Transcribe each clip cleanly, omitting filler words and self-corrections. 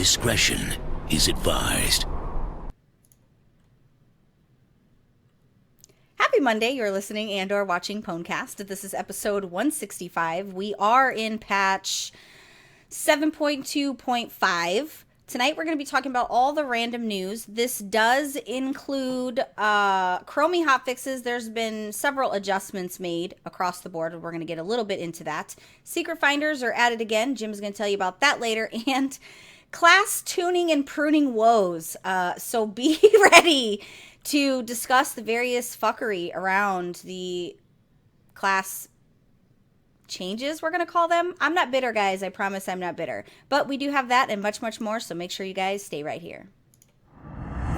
Discretion is advised. Happy Monday. You're listening and or watching PWNCAST. This is episode 165. We are in patch 7.2.5. Tonight we're going to be talking about all the random news. This does include Chromie hotfixes. There's been several adjustments made across the board. We're going to get a little bit into that. Secret finders are added again. Jim's going to tell you about that later. And class tuning and pruning woes. So be ready to discuss the various fuckery around the class changes, we're going to call them. I'm not bitter, guys. I promise I'm not bitter. But we do have that and much, much more, so make sure you guys stay right here.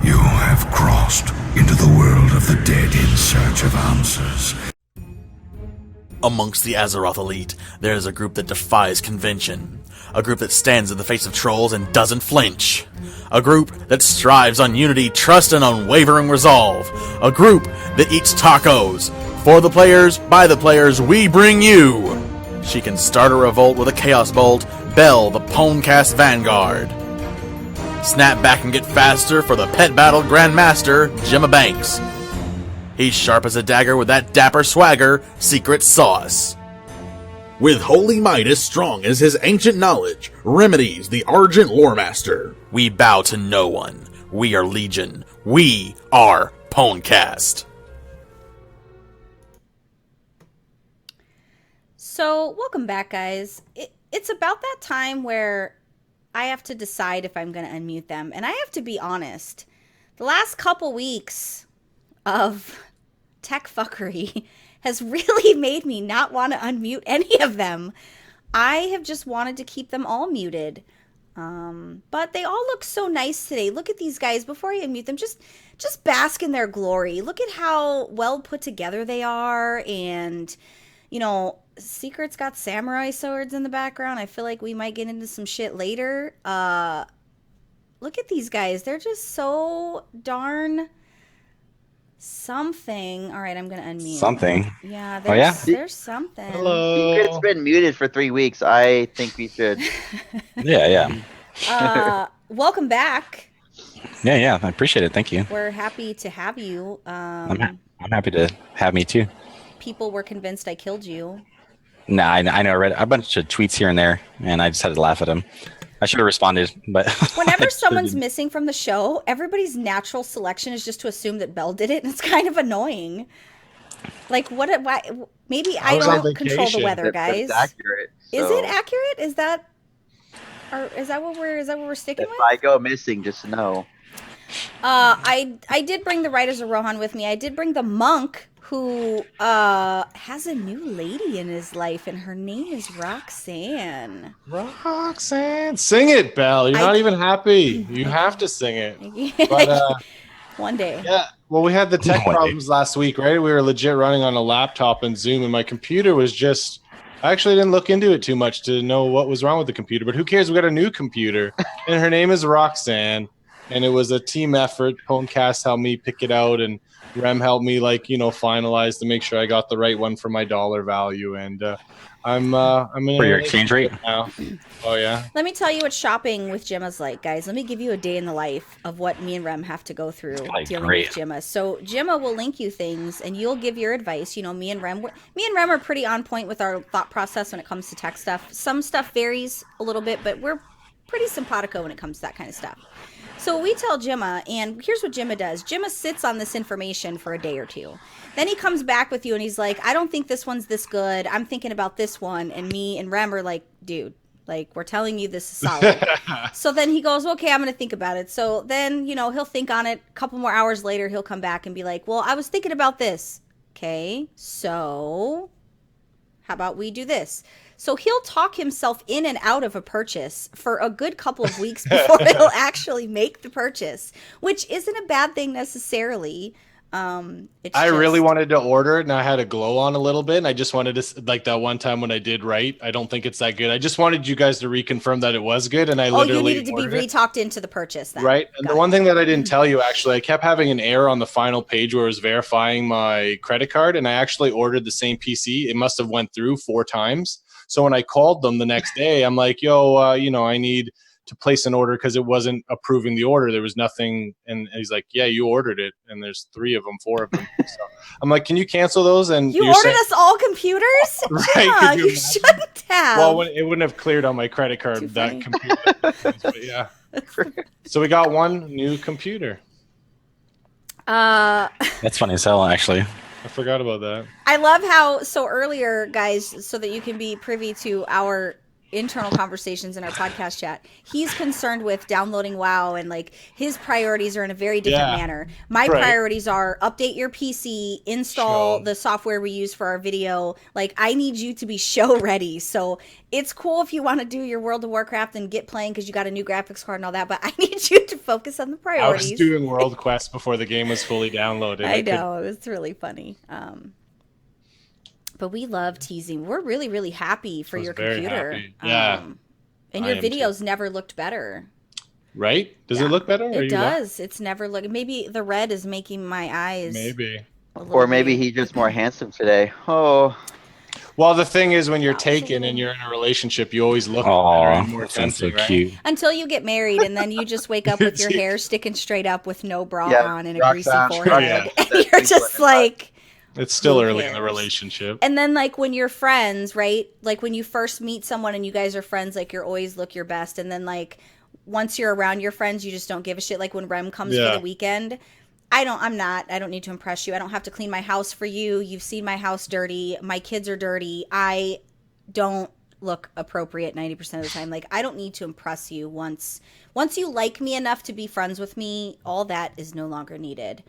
You have crossed into the world of the dead in search of answers. Amongst the Azeroth elite, there is a group that defies convention. A group that stands in the face of trolls and doesn't flinch. A group that strives on unity, trust, and unwavering resolve. A group that eats tacos. For the players, by the players, we bring you. She can start a revolt with a Chaos Bolt, Bell, the PWNCAST Vanguard. Snap back and get faster for the Pet Battle Grandmaster, Gemma Banks. He's sharp as a dagger with that dapper swagger, Secret Sauce. With holy might as strong as his ancient knowledge, Remedies, the Argent Loremaster. We bow to no one. We are Legion. We are PWNCAST. So, welcome back, guys. It's about that time where I have to decide if I'm going to unmute them. And I have to be honest. The last couple weeks of tech fuckery has really made me not want to unmute any of them. I have just wanted to keep them all muted. But they all look so nice today. Look at these guys. Before I unmute them, just bask in their glory. Look at how well put together they are. And, you know, Secret's got samurai swords in the background. I feel like we might get into some shit later. Look at these guys. They're just so darn something. All right, I'm going to unmute. Something? Yeah, there's something. Hello. Secret's been muted for 3 weeks. I think we should. Yeah. Welcome back. Yeah. I appreciate it. Thank you. We're happy to have you. I'm happy to have me too. People were convinced I killed you. Nah, I know. I read a bunch of tweets here and there, and I just had to laugh at them. I should have responded, but whenever someone's missing from the show, everybody's natural selection is just to assume that Belle did it, and it's kind of annoying. Like, why? Maybe I don't control the weather, guys. It's accurate. So. Is it accurate? Is that what we're sticking with? If I go missing, just know. I did bring the Riders of Rohan with me. I did bring the monk who has a new lady in his life, and her name is Roxanne. Roxanne, sing it, Belle. You're not even happy. You have to sing it. But, one day. Yeah. Well, we had the tech problems last week, right? We were legit running on a laptop and Zoom, and my computer was just. I actually didn't look into it too much to know what was wrong with the computer, but who cares? We got a new computer, and her name is Roxanne, and it was a team effort. PWNCAST helped me pick it out, and Rem helped me, finalize to make sure I got the right one for my dollar value, and I'm in for your exchange rate now. Oh yeah. Let me tell you what shopping with Gemma's like, guys. Let me give you a day in the life of what me and Rem have to go through dealing with Gemma. So Gemma will link you things, and you'll give your advice. You know, me and Rem are pretty on point with our thought process when it comes to tech stuff. Some stuff varies a little bit, but we're pretty simpatico when it comes to that kind of stuff. So we tell Gemma, and here's what Gemma does. Gemma sits on this information for a day or two. Then he comes back with you, and he's like, I don't think this one's this good. I'm thinking about this one. And me and Rem are like, dude, we're telling you this is solid. So then he goes, okay, I'm going to think about it. So then, he'll think on it. A couple more hours later, he'll come back and be like, well, I was thinking about this. Okay, so how about we do this? So he'll talk himself in and out of a purchase for a good couple of weeks before he'll actually make the purchase, which isn't a bad thing necessarily. I really wanted to order it, and I had a glow on a little bit, and I just wanted to, like that one time when I did right, I don't think it's that good. I just wanted you guys to reconfirm that it was good, and I literally you needed to be re-talked into the purchase then. Right, and the one thing that I didn't tell you, actually, I kept having an error on the final page where it was verifying my credit card, and I actually ordered the same PC. It must have went through 4 times. So when I called them the next day, I'm like, yo, I need to place an order because it wasn't approving the order. There was nothing, and he's like, "Yeah, you ordered it, and there's 4 of them." So I'm like, "Can you cancel those?" And you ordered us all computers, right? Yeah, you shouldn't have. Well, it wouldn't have cleared on my credit card that computer. But yeah. So we got one new computer. That's funny as hell, actually. I forgot about that. I love how earlier, guys, so that you can be privy to our internal conversations in our podcast chat, he's concerned with downloading WoW, and like his priorities are in a very different manner. My priorities are update your PC, install the software we use for our video. Like, I need you to be show ready. So it's cool if you want to do your World of Warcraft and get playing because you got a new graphics card and all that, but I need you to focus on the priorities. I was doing World Quest before the game was fully downloaded. I know, it was really funny. But we love teasing. We're really, really happy for your computer. Yeah. And your videos never looked better. Right? Does it look better? It does. It's never looked. Maybe the red is making my eyes. Maybe. Or maybe he's just more handsome today. Oh. Well, the thing is, when you're taken and you're in a relationship, you always look better and more so right? cute. Until you get married, and then you just wake up with your hair sticking straight up with no bra on and a greasy forehead. And you're just like... It's still early in the relationship. And then, like, when you're friends, right? Like, when you first meet someone and you guys are friends, like, you're always look your best. And then, like, once you're around your friends, you just don't give a shit. Like, when Rem comes for the weekend, I don't need to impress you. I don't have to clean my house for you. You've seen my house dirty. My kids are dirty. I don't look appropriate 90% of the time. Like, I don't need to impress you. Once you like me enough to be friends with me, all that is no longer needed.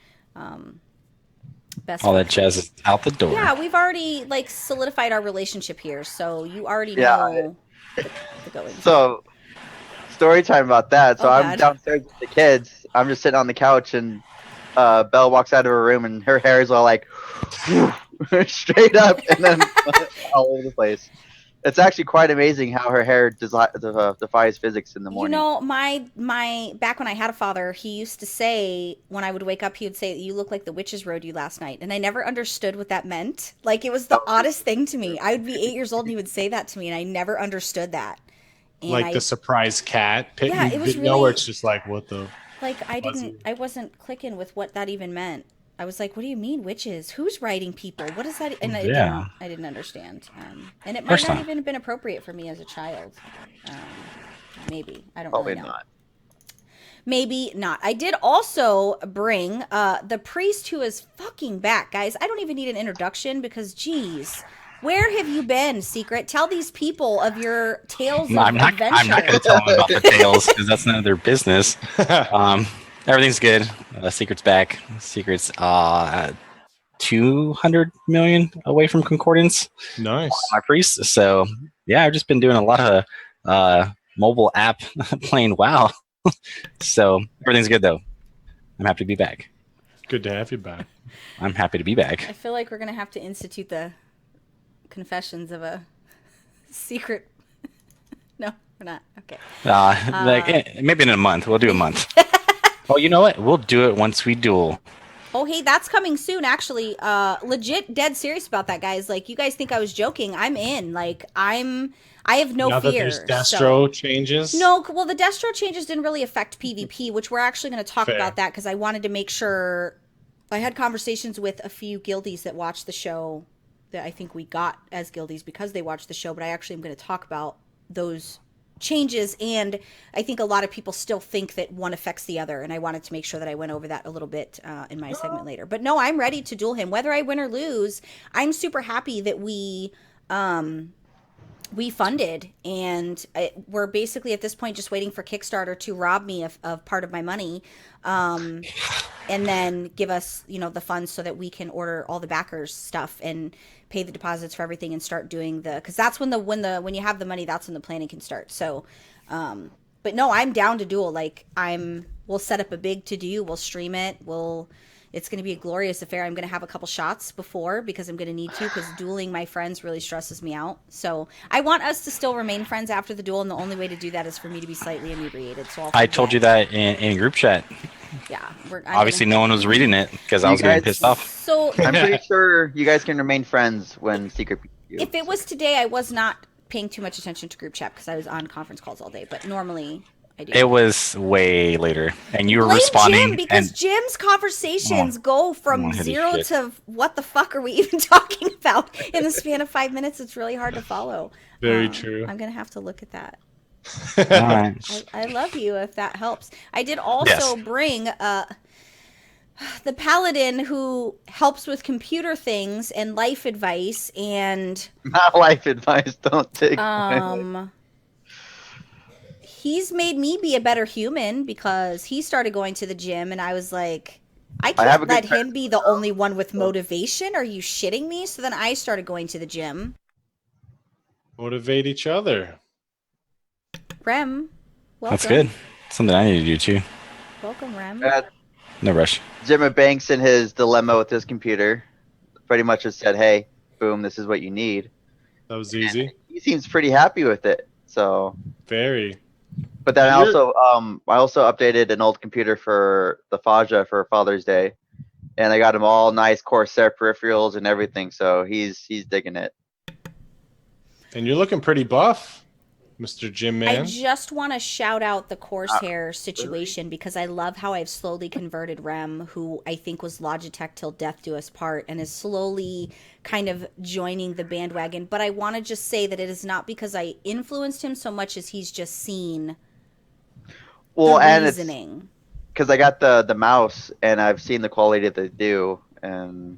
All that jazz is out the door. Yeah, we've already like solidified our relationship here, so you already know the going. So, story time about that. So I'm downstairs with the kids. I'm just sitting on the couch, and Belle walks out of her room, and her hair is all like straight up, and then all over the place. It's actually quite amazing how her hair defies physics in the morning. You know, my back when I had a father, he used to say, when I would wake up, he would say, "You look like the witches rode you last night." And I never understood what that meant. Like, it was the oddest thing to me. I would be 8 years old and he would say that to me, and I never understood that. And like the surprise cat. Yeah, it was really... know where it's just like, what the... Like, I wasn't clicking with what that even meant. I was like, what do you mean witches? Who's writing people? What is that? And I didn't understand. And it might not even have been appropriate for me as a child. Maybe. I don't really know. Probably not. Maybe not. I did also bring the priest who is fucking back, guys. I don't even need an introduction because, geez, where have you been, Secret? Tell these people of your tales of adventure. I'm not going to tell them about the tales because that's none of their business. Everything's good. Secret's back. Secret's 200 million away from concordance. Nice. My priest. So yeah, I've just been doing a lot of mobile app playing WoW. So everything's good though. I'm happy to be back. Good to have you back. I'm happy to be back. I feel like we're gonna have to institute the confessions of a secret. No, we're not. Okay. Maybe in a month. We'll do a month. Oh, you know what? We'll do it once we duel. Oh, hey, that's coming soon, actually. Legit dead serious about that, guys. Like, you guys think I was joking. I'm in. Like, I have no fear. That there's Destro changes? No, well, the Destro changes didn't really affect PvP, which we're actually going to talk about that because I wanted to make sure. I had conversations with a few guildies that watched the show that I think we got as guildies because they watched the show, but I actually am going to talk about those changes, and I think a lot of people still think that one affects the other, and I wanted to make sure that I went over that a little bit in my segment later. But no, I'm ready to duel him whether I win or lose. I'm super happy that we funded, and we're basically at this point just waiting for Kickstarter to rob me of part of my money, and then give us the funds so that we can order all the backers stuff and pay the deposits for everything and start doing because that's when you have the money, that's when the planning can start. So but no, I'm down to duel. Like, we'll set up a big to-do, we'll stream it, it's going to be a glorious affair. I'm going to have a couple shots before because I'm going to need to, because dueling my friends really stresses me out. So I want us to still remain friends after the duel, and the only way to do that is for me to be slightly inebriated. So I told you that in group chat. Yeah. Obviously, no one was reading it because I was getting pissed off. So I'm pretty sure you guys can remain friends when Secret. If it was today, I was not paying too much attention to group chat because I was on conference calls all day. But normally, I do. It was way later, and you were Blame responding. Jim, because Jim's conversations go from 0 to what the fuck are we even talking about in the span of 5 minutes. It's really hard to follow. Very true. I'm gonna have to look at that. All right. I love you if that helps. I did also bring the paladin who helps with computer things and life advice and Not life advice. Don't take. He's made me be a better human because he started going to the gym and I was like, I can't let him be the only one with motivation. Are you shitting me? So then I started going to the gym. Motivate each other. Rem, welcome. That's good. Something I need to do too. Welcome, Rem. No rush. Jim Banks in his dilemma with his computer pretty much just said, hey, boom, this is what you need. That was easy. And he seems pretty happy with it. So very. But then I also updated an old computer for the Faja for Father's Day, and I got him all nice Corsair peripherals and everything. So he's digging it. And you're looking pretty buff, Mr. Jim Man. I just want to shout out the Corsair situation because I love how I've slowly converted Rem, who I think was Logitech till death do us part, and is slowly kind of joining the bandwagon. But I want to just say that it is not because I influenced him so much as he's just seen the reasoning. Because I got the mouse and I've seen the quality that they do, and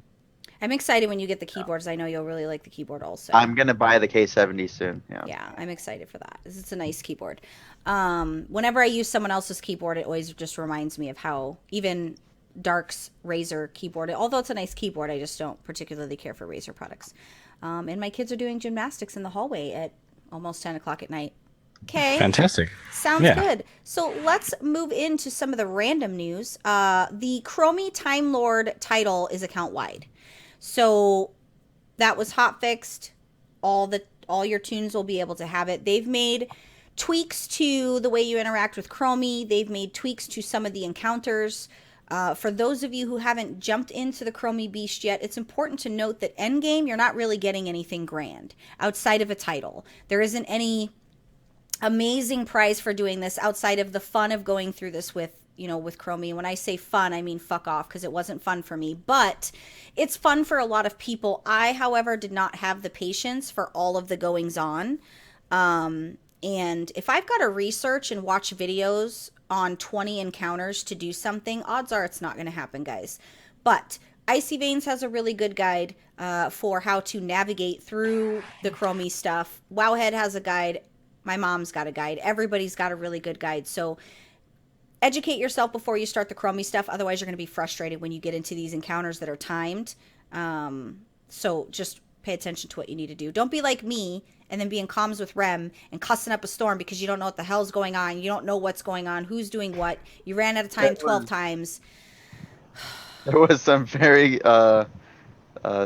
I'm excited when you get the keyboards. I know you'll really like the keyboard also. I'm gonna buy the K70 soon. Yeah, I'm excited for that. It's a nice keyboard. Whenever I use someone else's keyboard, it always just reminds me of how even Dark's Razer keyboard, although it's a nice keyboard, I just don't particularly care for Razer products. And my kids are doing gymnastics in the hallway at almost 10 o'clock at night. Okay. Fantastic. Sounds good. So let's move into some of the random news. The Chromie Time Lord title is account wide. So that was hot fixed. All your tunes will be able to have it. They've made tweaks to the way you interact with Chromie. They've made tweaks to some of the encounters. For those of you who haven't jumped into the Chromie Beast yet, it's important to note that endgame, you're not really getting anything grand outside of a title. There isn't any amazing prize for doing this outside of the fun of going through this with Chromie. When I say fun, I mean fuck off, because it wasn't fun for me, but it's fun for a lot of people. I, however, did not have the patience for all of the goings on. And if I've got to research and watch videos on 20 encounters to do something, odds are it's not going to happen, guys. But Icy Veins has a really good guide for how to navigate through the Chromie stuff. Wowhead has a guide. My mom's got a guide. Everybody's got a really good guide. So educate yourself before you start the Chromie stuff. Otherwise, you're going to be frustrated when you get into these encounters that are timed. So just pay attention to what you need to do. Don't be like me and then be in comms with Rem and cussing up a storm because you don't know what the hell's going on. You don't know what's going on, who's doing what. You ran out of time 12 times. There was some very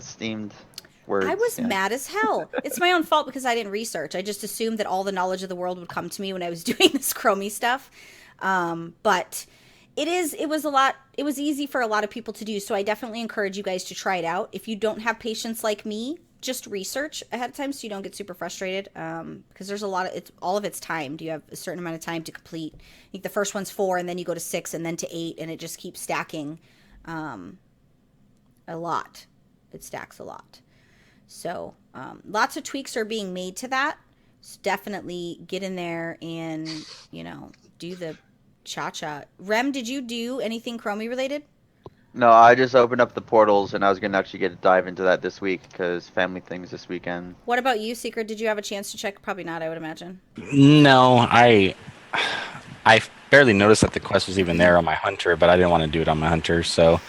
steamed words. I was mad as hell. It's my own fault because I didn't research. I just assumed that all the knowledge of the world would come to me when I was doing this Chromie stuff. But it was easy for a lot of people to do. So I definitely encourage you guys to try it out. If you don't have patience like me, just research ahead of time so you don't get super frustrated. Because there's all of it's timed. You have a certain amount of time to complete. I think the first one's 4 and then you go to 6 and then to 8 and it just keeps stacking, a lot. It stacks a lot. So, lots of tweaks are being made to that. So definitely get in there and, do the cha-cha. Rem, did you do anything Chromie related? No, I just opened up the portals and I was going to actually dive into that this week because family things this weekend. What about you, Secret? Did you have a chance to check? Probably not, I would imagine. No, I barely noticed that the quest was even there on my hunter, but I didn't want to do it on my hunter, so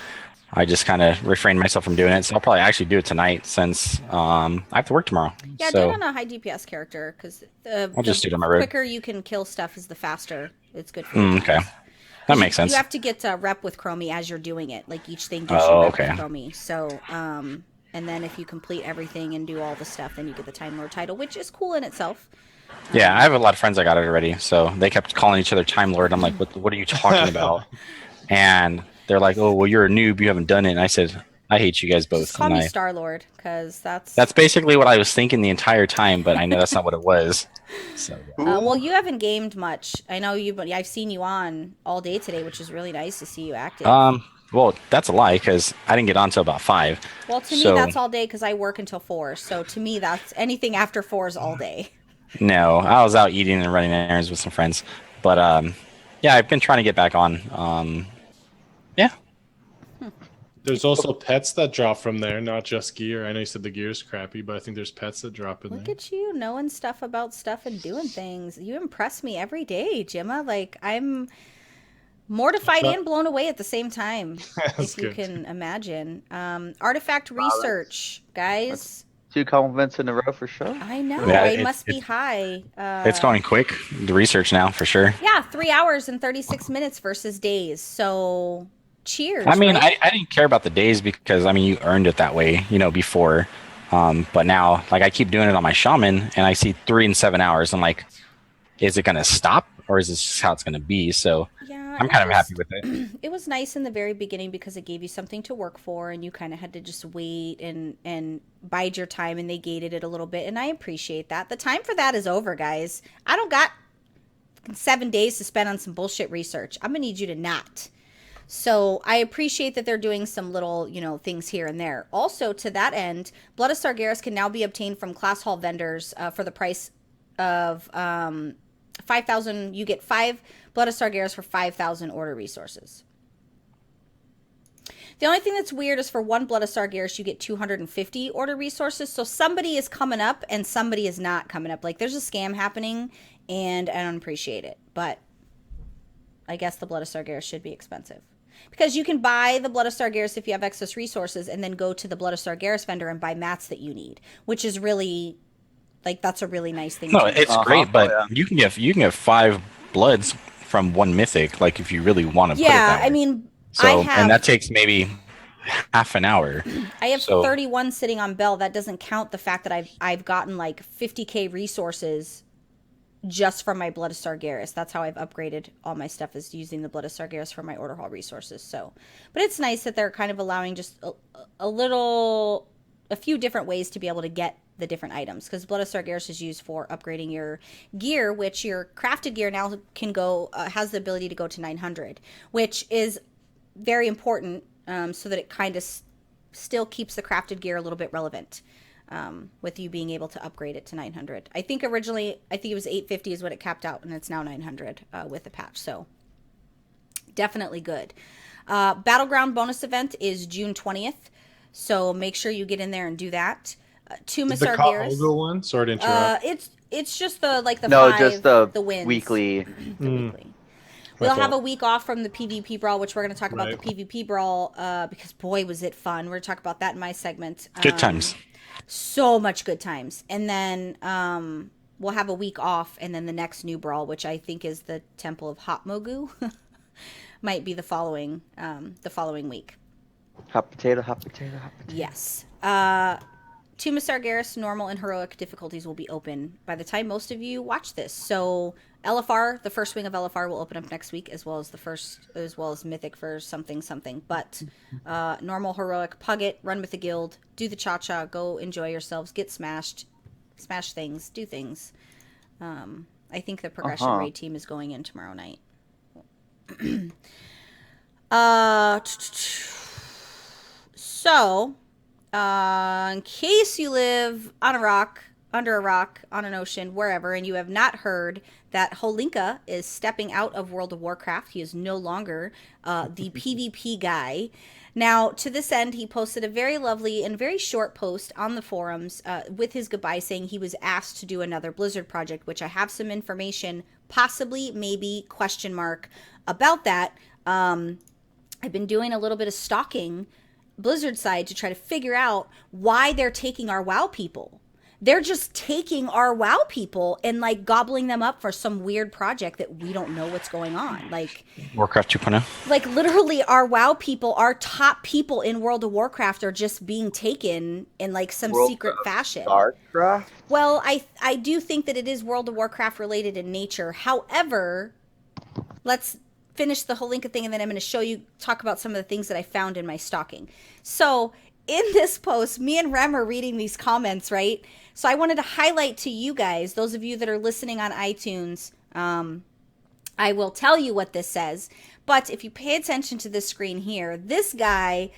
I just kind of refrained myself from doing it. So I'll probably actually do it tonight since I have to work tomorrow. Yeah, do it on a high DPS character because I'll just do it on my road. The quicker you can kill stuff is the faster it's good for you. Okay, that makes sense. You have to get rep with Chromie as you're doing it. Like each thing gives you rep with Chromie. So, and then if you complete everything and do all the stuff, then you get the Time Lord title, which is cool in itself. Yeah, I have a lot of friends that got it already, so they kept calling each other Time Lord. I'm like, what are you talking about? And they're like, oh, well, you're a noob. You haven't done it. And I said, I hate you guys both. Just call me Star-Lord, because that's basically what I was thinking the entire time, but I know that's not what it was. So well, you haven't gamed much. I know I've seen you on all day today, which is really nice to see you active. Well, that's a lie because I didn't get on until about 5. Well, to me that's all day because I work until 4. So to me, that's anything after 4 is all day. No, I was out eating and running errands with some friends, but yeah, I've been trying to get back on. Yeah. There's also pets that drop from there, not just gear. I know you said the gear's crappy, but I think there's pets that drop in there. Look at you knowing stuff about stuff and doing things. You impress me every day, Gemma. Like, I'm mortified and blown away at the same time, if you can imagine. Artifact research, guys. 2 compliments in a row for sure. I know. Yeah, I must be high. It's going quick, the research now, for sure. Yeah, 3 hours and 36 minutes versus days. So... cheers. I mean, right? I didn't care about the days because, I mean, you earned it that way, before. But now, like, I keep doing it on my shaman, and I see 3 and 7 hours. I'm like, is it going to stop, or is this just how it's going to be? So yeah, I'm kind of happy with it. It was nice in the very beginning because it gave you something to work for, and you kind of had to just wait and bide your time, and they gated it a little bit, and I appreciate that. The time for that is over, guys. I don't got 7 days to spend on some bullshit research. I'm going to need you to not. So I appreciate that they're doing some little, things here and there. Also, to that end, Blood of Sargeras can now be obtained from class hall vendors for the price of 5,000. You get 5 Blood of Sargeras for 5,000 order resources. The only thing that's weird is for 1 Blood of Sargeras, you get 250 order resources. So somebody is coming up and somebody is not coming up. Like, there's a scam happening, and I don't appreciate it. But I guess the Blood of Sargeras should be expensive. Because you can buy the Blood of Sargeras if you have excess resources and then go to the Blood of Sargeras vendor and buy mats that you need, which is really, that's a really nice thing. No, it's great, but you can get 5 bloods from 1 mythic, like, if you really want to put it that way. I mean, and that takes maybe half an hour. I have 31 sitting on Bell. That doesn't count the fact that I've gotten like 50k resources just from my Blood of Sargeras. That's how I've upgraded all my stuff, is using the Blood of Sargeras for my order hall resources. So, but it's nice that they're kind of allowing just a few different ways to be able to get the different items, because Blood of Sargeras is used for upgrading your gear, which your crafted gear now can go, has the ability to go to 900, which is very important, so that it kind of still keeps the crafted gear a little bit relevant. With you being able to upgrade it to 900. I think originally, it was 850 is what it capped out, and it's now 900 with the patch. So definitely good. Battleground bonus event is June 20th. So make sure you get in there and do that. Tuma Sargeras. The one? Sorry to interrupt. It's just the just the wins. Weekly. The weekly. We'll have a week off from the PvP Brawl, which we're going to talk about the PvP Brawl, because boy, was it fun. We're going to talk about that in my segment. Good times. So much good times. And then we'll have a week off, and then the next new Brawl, which I think is the Temple of Hot Mogu, might be the following week. Hot potato, hot potato, hot potato. Yes. Tuma Sargeras normal and heroic difficulties will be open by the time most of you watch this. So LFR, the first wing of LFR, will open up next week, as well as Mythic for something. But normal, heroic, pug it, run with the guild, do the cha-cha, go enjoy yourselves, get smashed, smash things, do things. I think the progression raid team is going in tomorrow night. So, in case you live on a rock, under a rock, on an ocean, wherever, and you have not heard that Holinka is stepping out of World of Warcraft. He is no longer the PvP guy. Now, to this end, he posted a very lovely and very short post on the forums with his goodbye, saying he was asked to do another Blizzard project, which I have some information, possibly, maybe, question mark, about that. I've been doing a little bit of stalking Blizzard side to try to figure out why they're taking our WoW people. They're just taking our WoW people and like gobbling them up for some weird project that we don't know what's going on. Like Warcraft 2.0. Like literally our WoW people, our top people in World of Warcraft are just being taken in like some secret fashion. Warcraft? Well, I do think that it is World of Warcraft related in nature. However, let's finish the holinka thing, and then I'm going to talk about some of the things that I found in my stocking. So in this post, me and Rem are reading these comments, right? So I wanted to highlight to you guys, those of you that are listening on iTunes, I will tell you what this says. But if you pay attention to this screen here, this guy,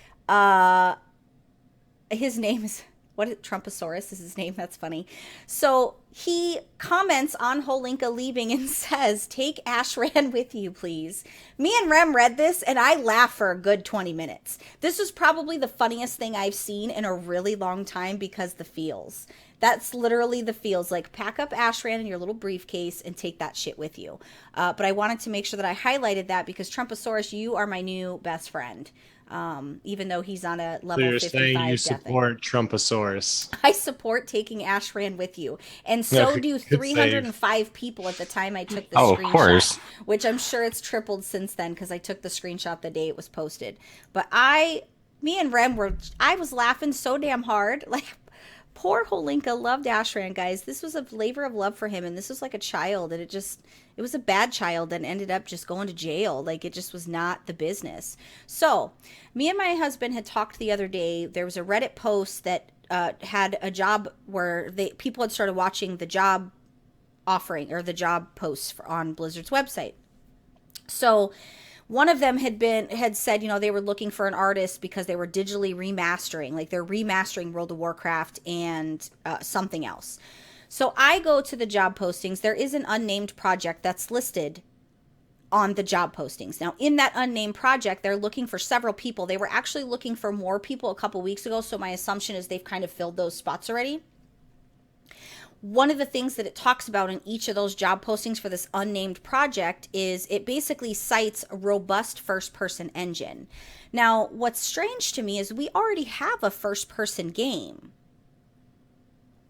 his name is... Trumposaurus is his name. That's funny. So he comments on Holinka leaving and says, take Ashran with you, please. Me and Rem read this and I laughed for a good 20 minutes. This was probably the funniest thing I've seen in a really long time because the feels. That's literally the feels. Like, pack up Ashran in your little briefcase and take that shit with you. But I wanted to make sure that I highlighted that because Trumposaurus, you are my new best friend. Even though he's on a level 55 you're saying you support Trumposaurus. I support taking Ashran with you. And so do 305 people at the time I took the screenshot. Of course. Which I'm sure it's tripled since then because I took the screenshot the day it was posted. But me and Rem I was laughing so damn hard. Like, poor Holinka loved Ashran, guys. This was a labor of love for him, and this was like a child, and it was a bad child that ended up just going to jail. Like, it just was not the business. So, me and my husband had talked the other day. There was a Reddit post that had a job where people had started watching the job offering or the job posts on Blizzard's website. So, one of them had said, they were looking for an artist because they were digitally remastering, like they're remastering World of Warcraft and something else. So I go to the job postings. There is an unnamed project that's listed on the job postings. Now, in that unnamed project, they're looking for several people. They were actually looking for more people a couple weeks ago, so my assumption is they've kind of filled those spots already. One of the things that it talks about in each of those job postings for this unnamed project is it basically cites a robust first-person engine. Now, what's strange to me is we already have a first-person game.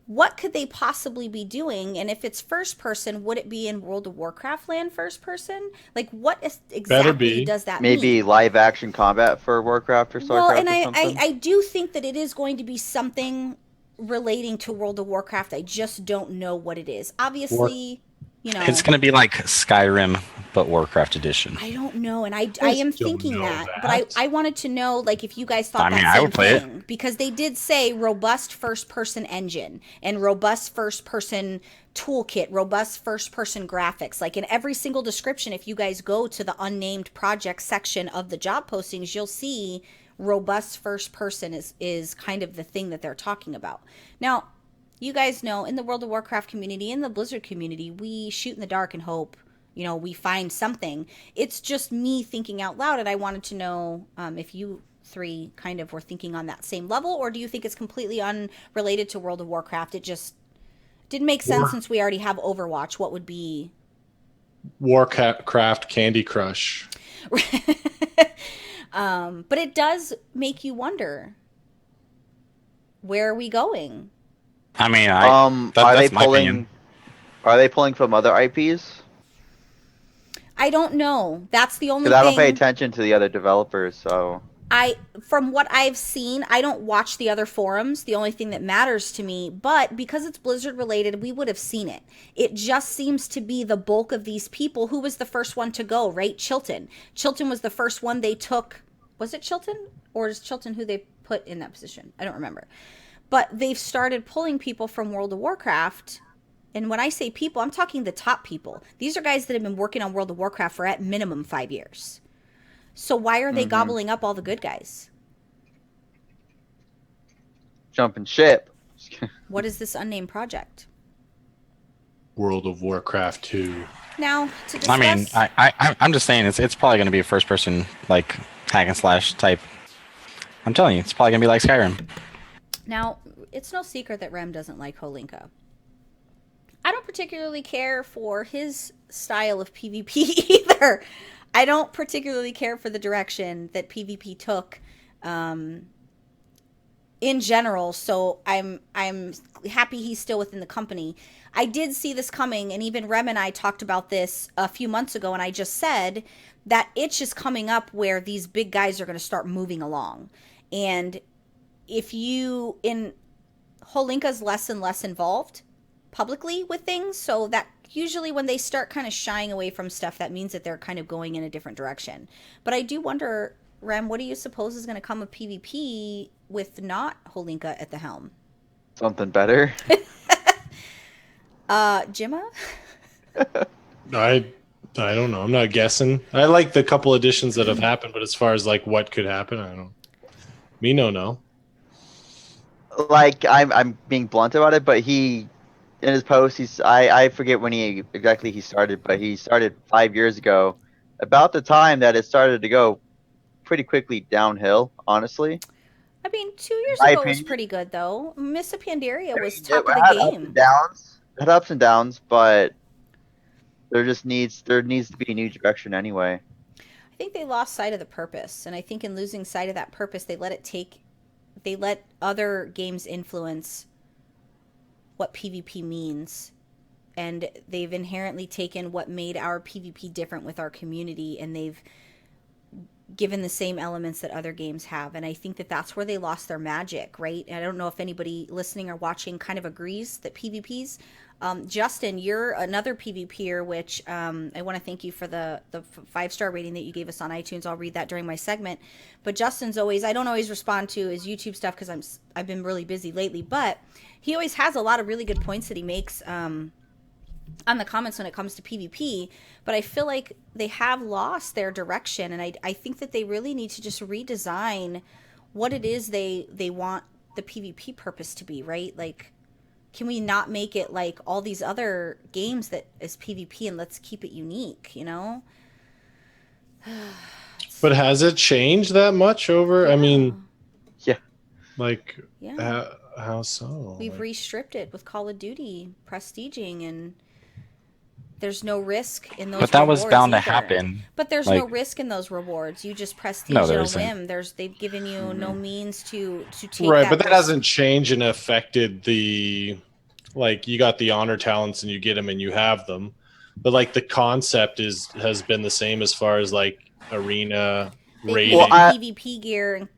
What could they possibly be doing? And if it's first-person, would it be in World of Warcraft land first-person? Like, what exactly does that mean? Maybe live-action combat for Warcraft or StarCraft or something? I do think that it is going to be something relating to World of Warcraft. I just don't know what it is. Obviously, it's going to be like Skyrim, but Warcraft edition. I don't know, and I am thinking that. But I wanted to know, like, if you guys thought that I same would play thing. it. Because they did say robust first-person engine and robust first-person toolkit, robust first-person graphics. Like, in every single description, if you guys go to the unnamed project section of the job postings, you'll see robust first person is kind of the thing that they're talking about. Now, you guys know in the World of Warcraft community, in the Blizzard community, we shoot in the dark and hope, we find something. It's just me thinking out loud, and I wanted to know if you three kind of were thinking on that same level, or do you think it's completely unrelated to World of Warcraft? It just didn't make sense since we already have Overwatch. What would be Warcraft Candy Crush? But it does make you wonder, where are we going? I mean, are they pulling from other IPs? I don't know. That's the only thing. Because I don't pay attention to the other developers, so. From what I've seen, I don't watch the other forums, the only thing that matters to me, but because it's Blizzard related, we would have seen it. It just seems to be the bulk of these people. Who was the first one to go, right? Chilton. Chilton was the first one they took. Was it Chilton? Or is Chilton who they put in that position? I don't remember. But they've started pulling people from World of Warcraft. And when I say people, I'm talking the top people. These are guys that have been working on World of Warcraft for at minimum 5 years. So why are they gobbling up all the good guys? Jumping ship. What is this unnamed project? World of Warcraft 2. Now, to discuss... I mean, I'm just saying it's probably going to be a first person, like, hack and slash type. I'm telling you, it's probably going to be like Skyrim. Now, it's no secret that Rem doesn't like Holinka. I don't particularly care for his style of PvP either. I don't particularly care for the direction that PvP took in general, so I'm happy he's still within the company. I did see this coming, and even Rem and I talked about this a few months ago, and I just said that itch is coming up where these big guys are going to start moving along. And if Holinka's less and less involved publicly with things, so that usually when they start kind of shying away from stuff, that means that they're kind of going in a different direction. But I do wonder, Rem, what do you suppose is going to come of PvP with not Holinka at the helm? Something better. Gemma? I don't know. I'm not guessing. I like the couple additions that have happened, but as far as like what could happen, I don't. Me no. Like I'm being blunt about it, but he in his post, I forget when he started, but he started 5 years ago, about the time that it started to go pretty quickly downhill. Honestly, I mean, 2 years ago was pretty good though. Miss Pandaria was top of the game. It had ups and downs, but there needs to be a new direction anyway. I think they lost sight of the purpose, and I think in losing sight of that purpose, they let other games influence what PvP means, and they've inherently taken what made our PvP different with our community, and they've given the same elements that other games have, and I think that that's where they lost their magic, right? And I don't know if anybody listening or watching kind of agrees that PvP's. Justin, you're another PvPer, which I want to thank you for the 5-star rating that you gave us on iTunes. I'll read that during my segment. But Justin's I don't always respond to his YouTube stuff because I've been really busy lately, but he always has a lot of really good points that he makes on the comments when it comes to PvP. But I feel like they have lost their direction, and I think that they really need to just redesign what it is they want the PvP purpose to be, right? Like, can we not make it like all these other games that is PvP, and let's keep it unique, you know? But has it changed that much over? Yeah. I mean, yeah. Like, yeah. How so? We've restripped it with Call of Duty prestiging, and there's no risk in those. But that was bound either. to happen. But there's no risk in those rewards. You just prestige at a whim. They've given you no means to take. Right, but that hasn't changed and affected the, like, you got the honor talents and you get them and you have them, but like the concept has been the same as far as like arena rating. PvP gear and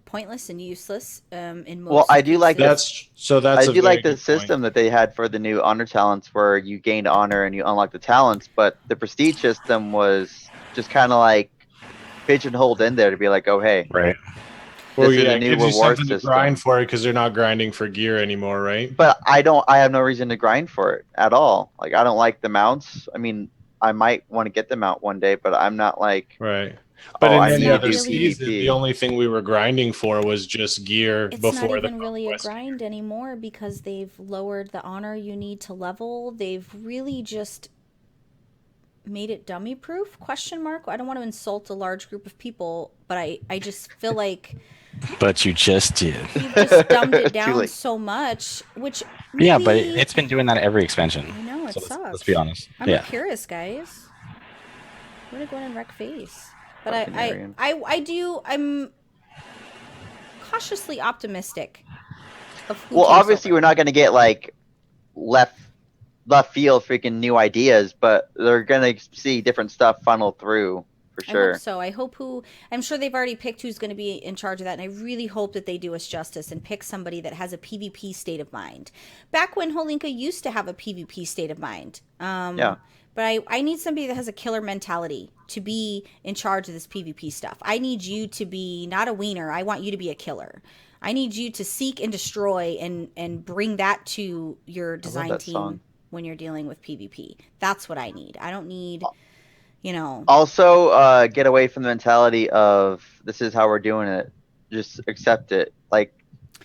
pointless and useless in most. Well, I do like I do like the system that they had for the new honor talents, where you gained honor and you unlock the talents, but the prestige system was just kind of like pigeonholed in there to be like, oh hey, right. This Well, is yeah, a new it gives you reward something to system. grind for it because they're not grinding for gear anymore, right? But I have no reason to grind for it at all. Like, I don't like the mounts. I mean, I might want to get them out one day, but I'm not like right. But in any other really season, the only thing we were grinding for was just gear it's before not even the really a conquest. grind anymore because they've lowered the honor you need to level. They've really just made it dummy proof? Question mark. I don't want to insult a large group of people, but I just feel like But you just did. you've just dumbed it down so much, which maybe, Yeah, but it's been doing that every expansion. I know it So sucks. let's be honest. I'm Yeah. a purist, guys. I'm gonna go in and wreck face. But Fucking I'm cautiously optimistic of who Well, takes obviously, over. we're not going to get like left field freaking new ideas, but they're going to see different stuff funnel through for sure. I hope so. I'm sure they've already picked who's going to be in charge of that, and I really hope that they do us justice and pick somebody that has a PvP state of mind. Back when Holinka used to have a PvP state of mind. Yeah. But I need somebody that has a killer mentality to be in charge of this PvP stuff. I need you to be not a wiener. I want you to be a killer. I need you to seek and destroy and bring that to your design team when you're dealing with PvP. That's what I need. I don't need, Also, get away from the mentality of this is how we're doing it. Just accept it. Like,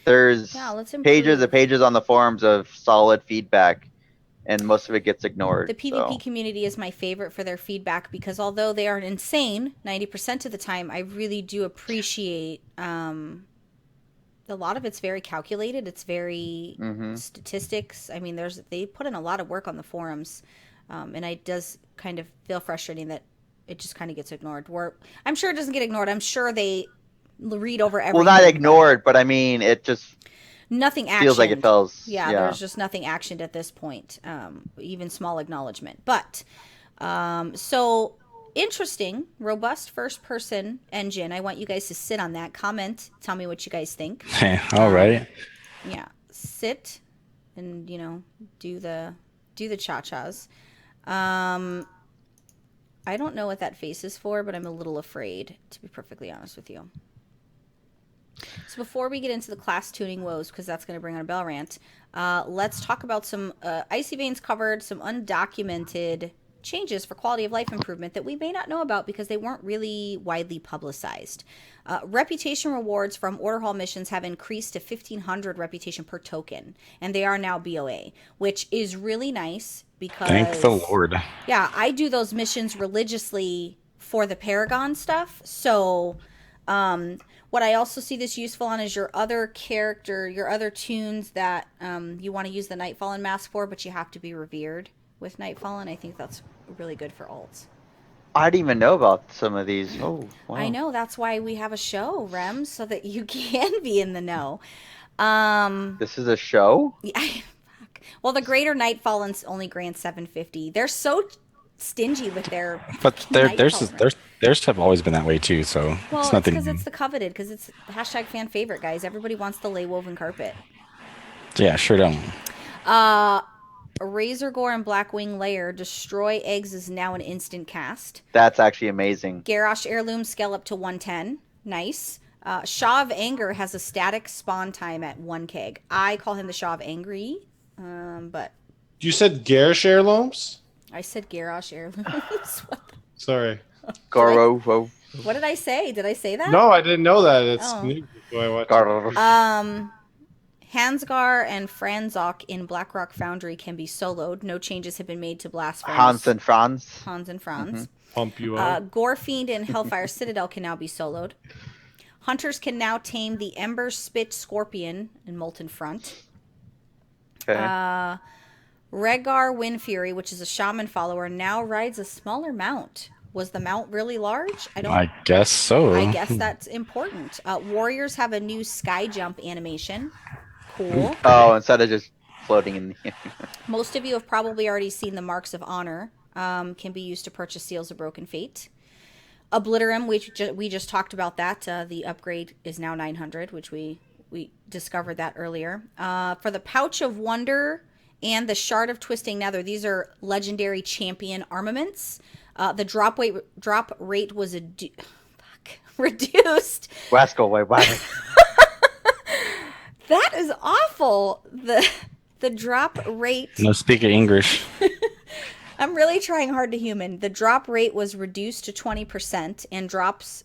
there's let's improve. pages and pages on the forums of solid feedback, and most of it gets ignored. The PvP community is my favorite for their feedback because although they are insane 90% of the time, I really do appreciate a lot of it's very calculated. It's very statistics. I mean, they put in a lot of work on the forums, and it does kind of feel frustrating that it just kind of gets ignored. I'm sure it doesn't get ignored. I'm sure they read over everything. Well, not ignored, but I mean, it just nothing actioned. Feels like it feels. Yeah, there's just nothing actioned at this point. Even small acknowledgement. But so interesting, robust first-person engine. I want you guys to sit on that. Comment. Tell me what you guys think. All right. Yeah, sit and do the do the cha-chas. I don't know what that face is for, but I'm a little afraid, to be perfectly honest with you. So before we get into the class tuning woes, because that's going to bring on a bell rant, let's talk about some Icy Veins covered, some undocumented changes for quality of life improvement that we may not know about because they weren't really widely publicized. Reputation rewards from Order Hall missions have increased to 1,500 reputation per token, and they are now BOA, which is really nice because... Thank the Lord. Yeah, I do those missions religiously for the Paragon stuff, so... what I also see this useful on is your other character, your other tunes that you want to use the Nightfallen mask for, but you have to be revered with Nightfallen. I think that's really good for alts. I didn't even know about some of these. Oh, wow. I know, that's why we have a show, Rem, so that you can be in the know. This is a show? Yeah, fuck. Well, the Greater Nightfallens only grant 750. They're so stingy with their... But theirs have always been that way too, so well, it's nothing. Because it's the coveted, because it's hashtag fan favorite, guys. Everybody wants the lay woven carpet. Yeah, sure don't. Razor Gore and Blackwing Lair destroy eggs is now an instant cast. That's actually amazing. Garrosh Heirloom scale up to 110. Nice. Shaw of Anger has a static spawn time at 1 keg. I call him the Shaw of Angry, but... You said Garish heirlooms? I said Garrosh Heirlooms. Sorry. Goro. What did I say? Did I say that? No, I didn't know that. It's new. Hansgar and Franzok in Blackrock Foundry can be soloed. No changes have been made to Blast Furnace. Hans and Franz. Mm-hmm. Pump you up. Gorefiend and Hellfire Citadel can now be soloed. Hunters can now tame the Ember Spit Scorpion in Molten Front. Okay. Rhaegar Windfury, which is a shaman follower, now rides a smaller mount. Was the mount really large? I guess so. I guess that's important. Warriors have a new sky jump animation. Cool. Oh, instead of just floating in the air. Most of you have probably already seen the Marks of Honor. Can be used to purchase Seals of Broken Fate. Obliterum, we just talked about that. The upgrade is now 900, which we discovered that earlier. For the Pouch of Wonder and the Shard of Twisting Nether, these are legendary champion armaments. The drop rate was reduced. Rascal, wait, what? That is awful. The drop rate. No speak English. I'm really trying hard to human. The drop rate was reduced to 20%, and drops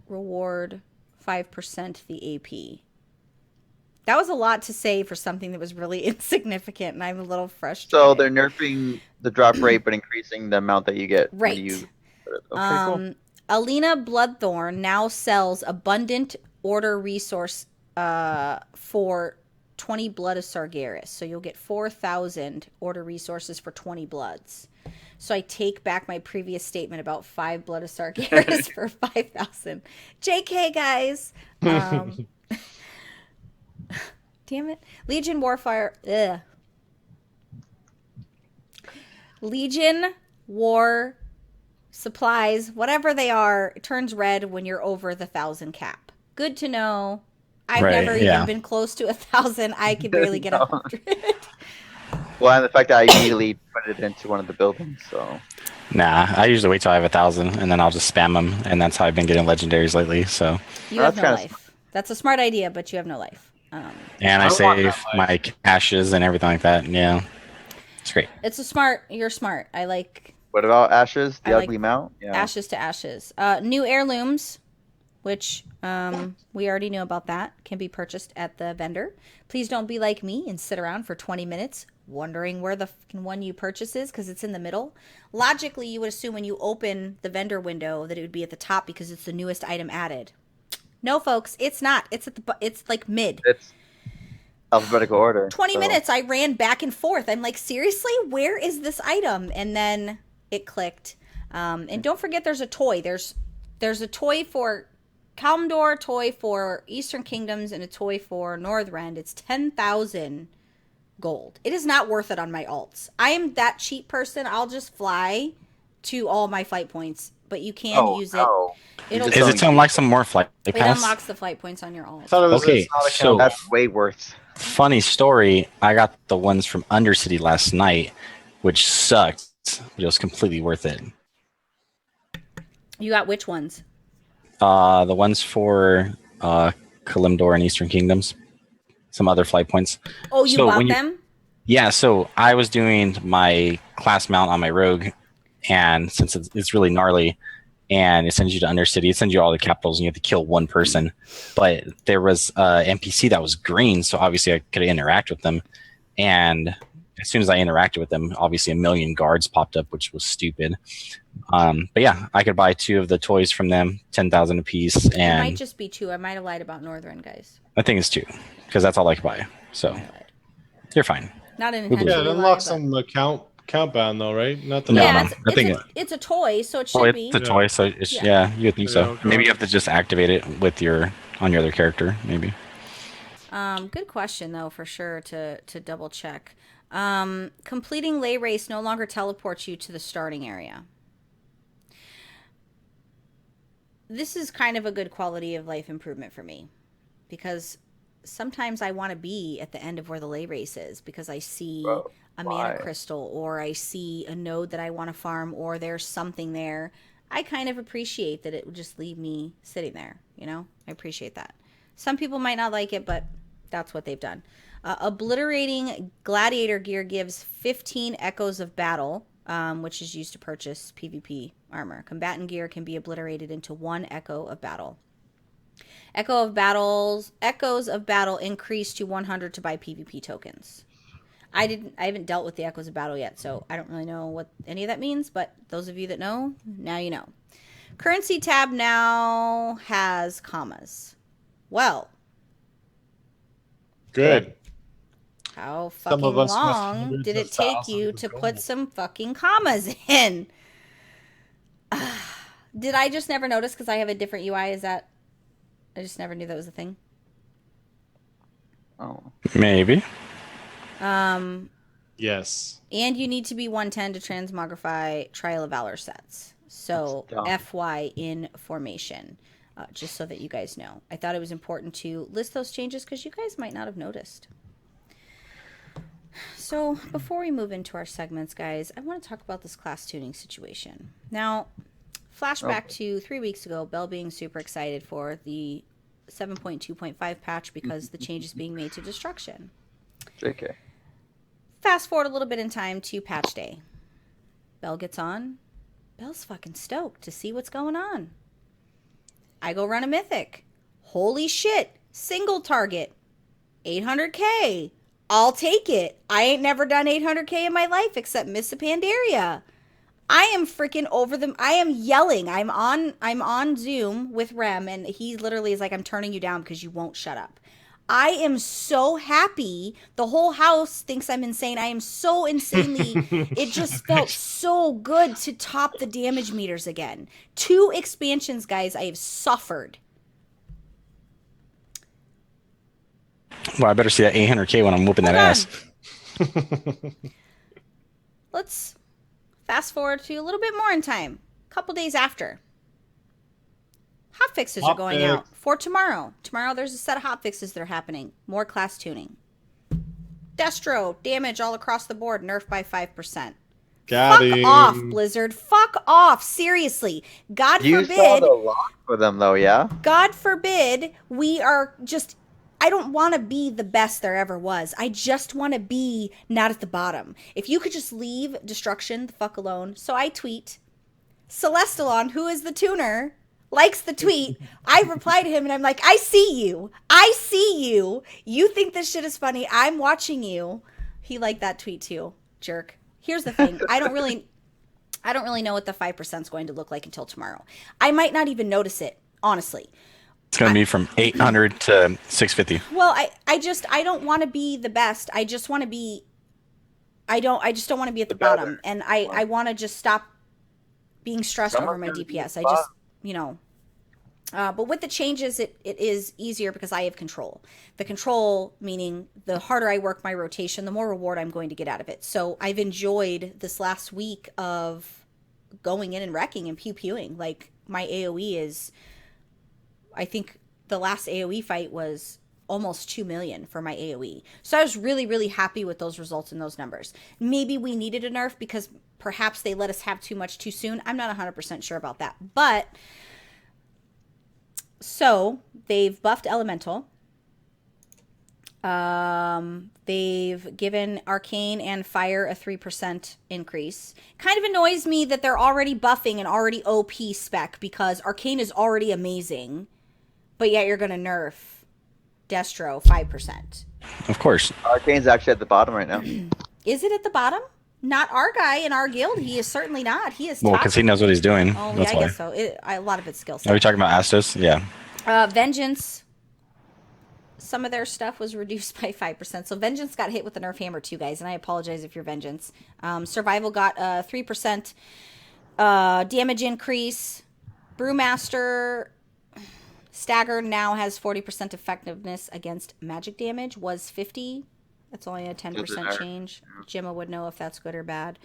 reward 5% the AP. That was a lot to say for something that was really insignificant, and I'm a little frustrated. So they're nerfing the drop rate, but increasing the amount that you get. Right. Okay, cool. Alina Bloodthorn now sells abundant order resource for 20 Blood of Sargeras. So you'll get 4,000 order resources for 20 bloods. So I take back my previous statement about 5 Blood of Sargeras for 5,000. JK, guys. Damn it. Legion Warfire. Ugh. Legion War supplies, whatever they are, it turns red when you're over the 1,000 cap. Good to know. I've never even been close to 1,000. I could barely get 100. Well, and the fact that I immediately put it into one of the buildings, so. Nah, I usually wait till I have 1,000, and then I'll just spam them, and that's how I've been getting legendaries lately. So. You have no life. That's a smart idea, but you have no life. And I save my caches and everything like that. Yeah, it's great. You're smart. I like. What about Ashes? The ugly mount? Yeah. Ashes to Ashes. New heirlooms, which we already knew about that, can be purchased at the vendor. Please don't be like me and sit around for 20 minutes wondering where the one you purchase is because it's in the middle. Logically, you would assume when you open the vendor window that it would be at the top because it's the newest item added. No, folks, it's not. It's it's like mid. It's alphabetical order. 20 minutes, I ran back and forth. I'm like, seriously, where is this item? And then it clicked. And don't forget, there's a toy. There's a toy for Kalimdor, a toy for Eastern Kingdoms, and a toy for Northrend. It's 10,000 gold. It is not worth it on my alts. I am that cheap person. I'll just fly to all my flight points but you can use it. Is it to unlock some more flight It pass? unlocks the flight points on your alt. I thought it was Okay, it's not a so- That's way worse. Funny story. I got the ones from Undercity last night, which sucked, but it was completely worth it. You got which ones? The ones for Kalimdor and Eastern Kingdoms. Some other flight points. Oh, you So bought when you- them? Yeah, so I was doing my class mount on my rogue, and since it's really gnarly, and it sends you to Undercity, it sends you all the capitals, and you have to kill one person. But there was NPC that was green, so obviously I could interact with them. And as soon as I interacted with them, obviously a million guards popped up, which was stupid. But yeah, I could buy 2 of the toys from them, 10,000 apiece, It might and just be 2. I might have lied about Northern, guys. I think it's 2 because that's all I could buy. So I lied. you're fine. Not an Yeah, intentional it unlocks some countbound though, right? Not the No, Yeah, no. it's, I think it's a toy, so it should Oh, be. it's a toy, so it's, Yeah. yeah, you would think so. Yeah, okay. Maybe you have to just activate it with on your other character, maybe. Good question though, for sure to double check. Completing lay race no longer teleports you to the starting area. This is kind of a good quality of life improvement for me, because sometimes I want to be at the end of where the lay race is because I see a mana crystal, or I see a node that I want to farm, or there's something there. I kind of appreciate that it would just leave me sitting there, you know? I appreciate that. Some people might not like it, but that's what they've done. Obliterating gladiator gear gives 15 echoes of battle, which is used to purchase PvP armor. Combatant gear can be obliterated into 1 echo of battle. Echoes of battle increase to 100 to buy PvP tokens. I haven't dealt with the echoes of battle yet, so I don't really know what any of that means, but those of you that know, now you know. Currency tab now has commas. Well, Good. how Some fucking of us must long hundreds did of it take thousands you of to gold. put some fucking commas in? Did I just never notice because I have a different UI? Is that... I just never knew that was a thing. Oh. Maybe. Yes. And you need to be 110 to transmogrify Trial of Valor sets. So FY in formation, just so that you guys know. I thought it was important to list those changes because you guys might not have noticed. So before we move into our segments, guys, I want to talk about this class tuning situation. Now, flashback to 3 weeks ago, Belle being super excited for the 7.2.5 patch because the change is being made to destruction. JK. Fast forward a little bit in time to patch day. Belle gets on. Belle's fucking stoked to see what's going on. I go run a mythic. Holy shit. Single target. 800k. I'll take it. I ain't never done 800k in my life except Miss Pandaria. I am freaking over them. I am yelling. I'm on Zoom with Rem, and he literally is like, I'm turning you down because you won't shut up. I am so happy. The whole house thinks I'm insane. I am so insanely. It just felt so good to top the damage meters again. 2 expansions, guys, I have suffered. Well, I better see that 800k when I'm whooping that ass. Let's fast forward to a little bit more in time. A couple days after. Hotfixes are going out for tomorrow. Tomorrow there's a set of hotfixes that are happening. More class tuning. Destro, damage all across the board, nerfed by 5%. Fuck off, Blizzard. Fuck off. Seriously. God forbid. You saw the lock for them, though, yeah? God forbid we are just... I don't want to be the best there ever was. I just want to be not at the bottom. If you could just leave destruction the fuck alone. So I tweet. Celestalon, who is the tuner, likes the tweet. I reply to him and I'm like, I see you. I see you. You think this shit is funny. I'm watching you. He liked that tweet too. Jerk. Here's the thing. I don't really know what the 5% is going to look like until tomorrow. I might not even notice it, honestly. It's going to be from 800 to 650. Well, I don't want to be the best. I just want to be, I just don't want to be at the bottom. And I want to just stop being stressed over my DPS. I just, you know, but with the changes, it is easier because I have control. The control meaning the harder I work my rotation, the more reward I'm going to get out of it. So I've enjoyed this last week of going in and wrecking and pew-pewing. Like, my AoE is, I think the last AoE fight was almost 2 million for my AoE. So I was really, really happy with those results and those numbers. Maybe we needed a nerf because perhaps they let us have too much too soon. I'm not 100% sure about that. But, so they've buffed Elemental. They've given Arcane and Fire a 3% increase. Kind of annoys me that they're already buffing an already OP spec because Arcane is already amazing, but yet you're going to nerf Destro 5%. Of course. Arcane's actually at the bottom right now. Is it at the bottom? Not our guy in our guild. He is certainly not. He is Well, because he knows what he's doing. Oh, That's yeah, I why. guess so. A lot of it's skill set. Are we talking about Astos? Yeah. Vengeance. Some of their stuff was reduced by 5%. So Vengeance got hit with the nerf hammer too, guys. And I apologize if you're Vengeance. Survival got a 3% damage increase. Brewmaster Stagger now has 40% effectiveness against magic damage. Was 50. That's only a 10% change. Gemma would know if that's good or bad.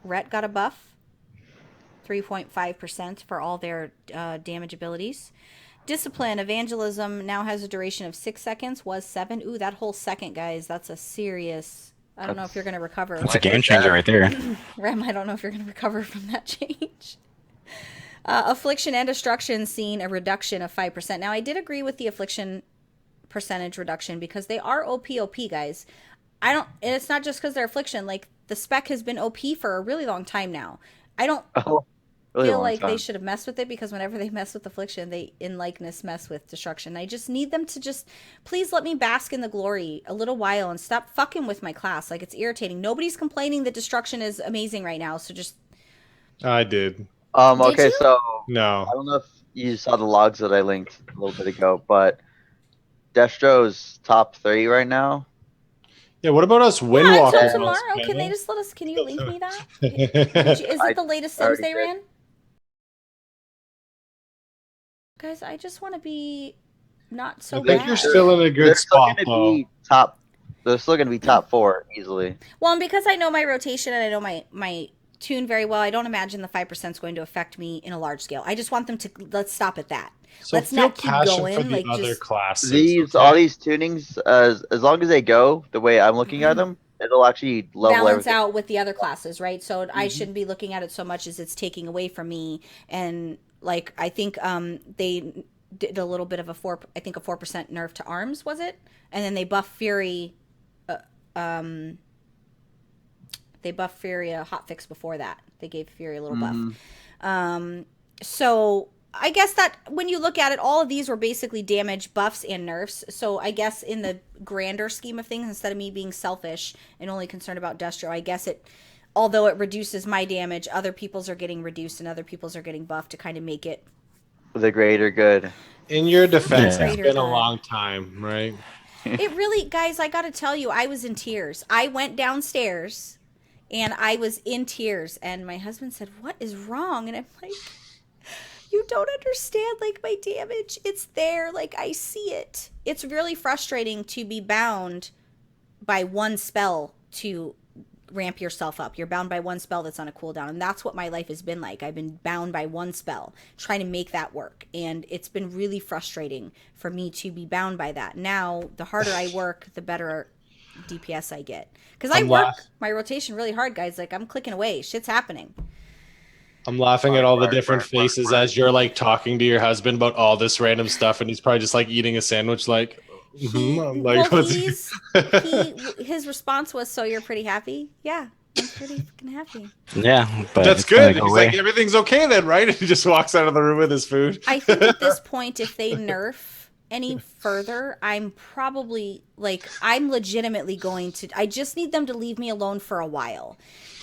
Rhett got a buff. 3.5% for all their damage abilities. Discipline, Evangelism now has a duration of 6 seconds. Was 7. Ooh, that whole second, guys. That's a serious... I don't know if you're going to recover. That's a game changer right there. Rem, I don't know if you're going to recover from that change. Affliction and Destruction seen a reduction of 5%. Now, I did agree with the Affliction percentage reduction because they are OP, guys. And it's not just because they're Affliction. Like, the spec has been OP for a really long time now. I don't feel like they should have messed with it because whenever they mess with Affliction, they in likeness mess with Destruction. I just need them to just please let me bask in the glory a little while and stop fucking with my class. Like, it's irritating. Nobody's complaining that Destruction is amazing right now, so just... I did. Okay, so No. I don't know if you saw the logs that I linked a little bit ago, but Destro's top 3 right now. Yeah, what about us Yeah, windwalking? until tomorrow. Can they just let us... Can you link me that? Is it the latest Sims they ran? Guys, I just want to be not so bad. I think you're still in a good spot, though. They're still going to be top 4 easily. Well, and because I know my rotation and I know my tune very well, I don't imagine the 5% is going to affect me in a large scale. I just want them to... Let's stop at that. So let's not keep going. For the like other just classes. All these tunings, as long as they go the way I'm looking at them, it'll actually level balance everything out with the other classes, right? So I shouldn't be looking at it so much as it's taking away from me. And like I think they did a little bit of a 4% nerf to arms, was it? And then they buff Fury. They buffed Fury a hotfix before that. They gave Fury a little buff. So I guess that when you look at it, all of these were basically damage, buffs, and nerfs. So I guess in the grander scheme of things, instead of me being selfish and only concerned about Destro, I guess although it reduces my damage, other people's are getting reduced and other people's are getting buffed to kind of make it the greater good. In your defense, Yeah. it's been a long time, right? It really, guys, I got to tell you, I was in tears. I went downstairs and I was in tears. And my husband said, "What is wrong?" And I'm like, "You don't understand, like, my damage. It's there. Like, I see it." It's really frustrating to be bound by one spell to ramp yourself up. You're bound by one spell that's on a cooldown. And that's what my life has been like. I've been bound by one spell, trying to make that work. And it's been really frustrating for me to be bound by that. Now, the harder I work, the better DPS I get. Because I work my rotation really hard, guys. Like, I'm clicking away. Shit's happening. I'm laughing at all the different faces as you're like talking to your husband about all this random stuff, and he's probably just like eating a sandwich, like. I'm like, well, his response was, "So you're pretty happy?" Yeah, I'm pretty fucking happy. Yeah, but that's good. He's like, everything's okay then, right? And he just walks out of the room with his food. I think at this point, if they nerf any further, I'm probably like, I'm legitimately going to. I just need them to leave me alone for a while.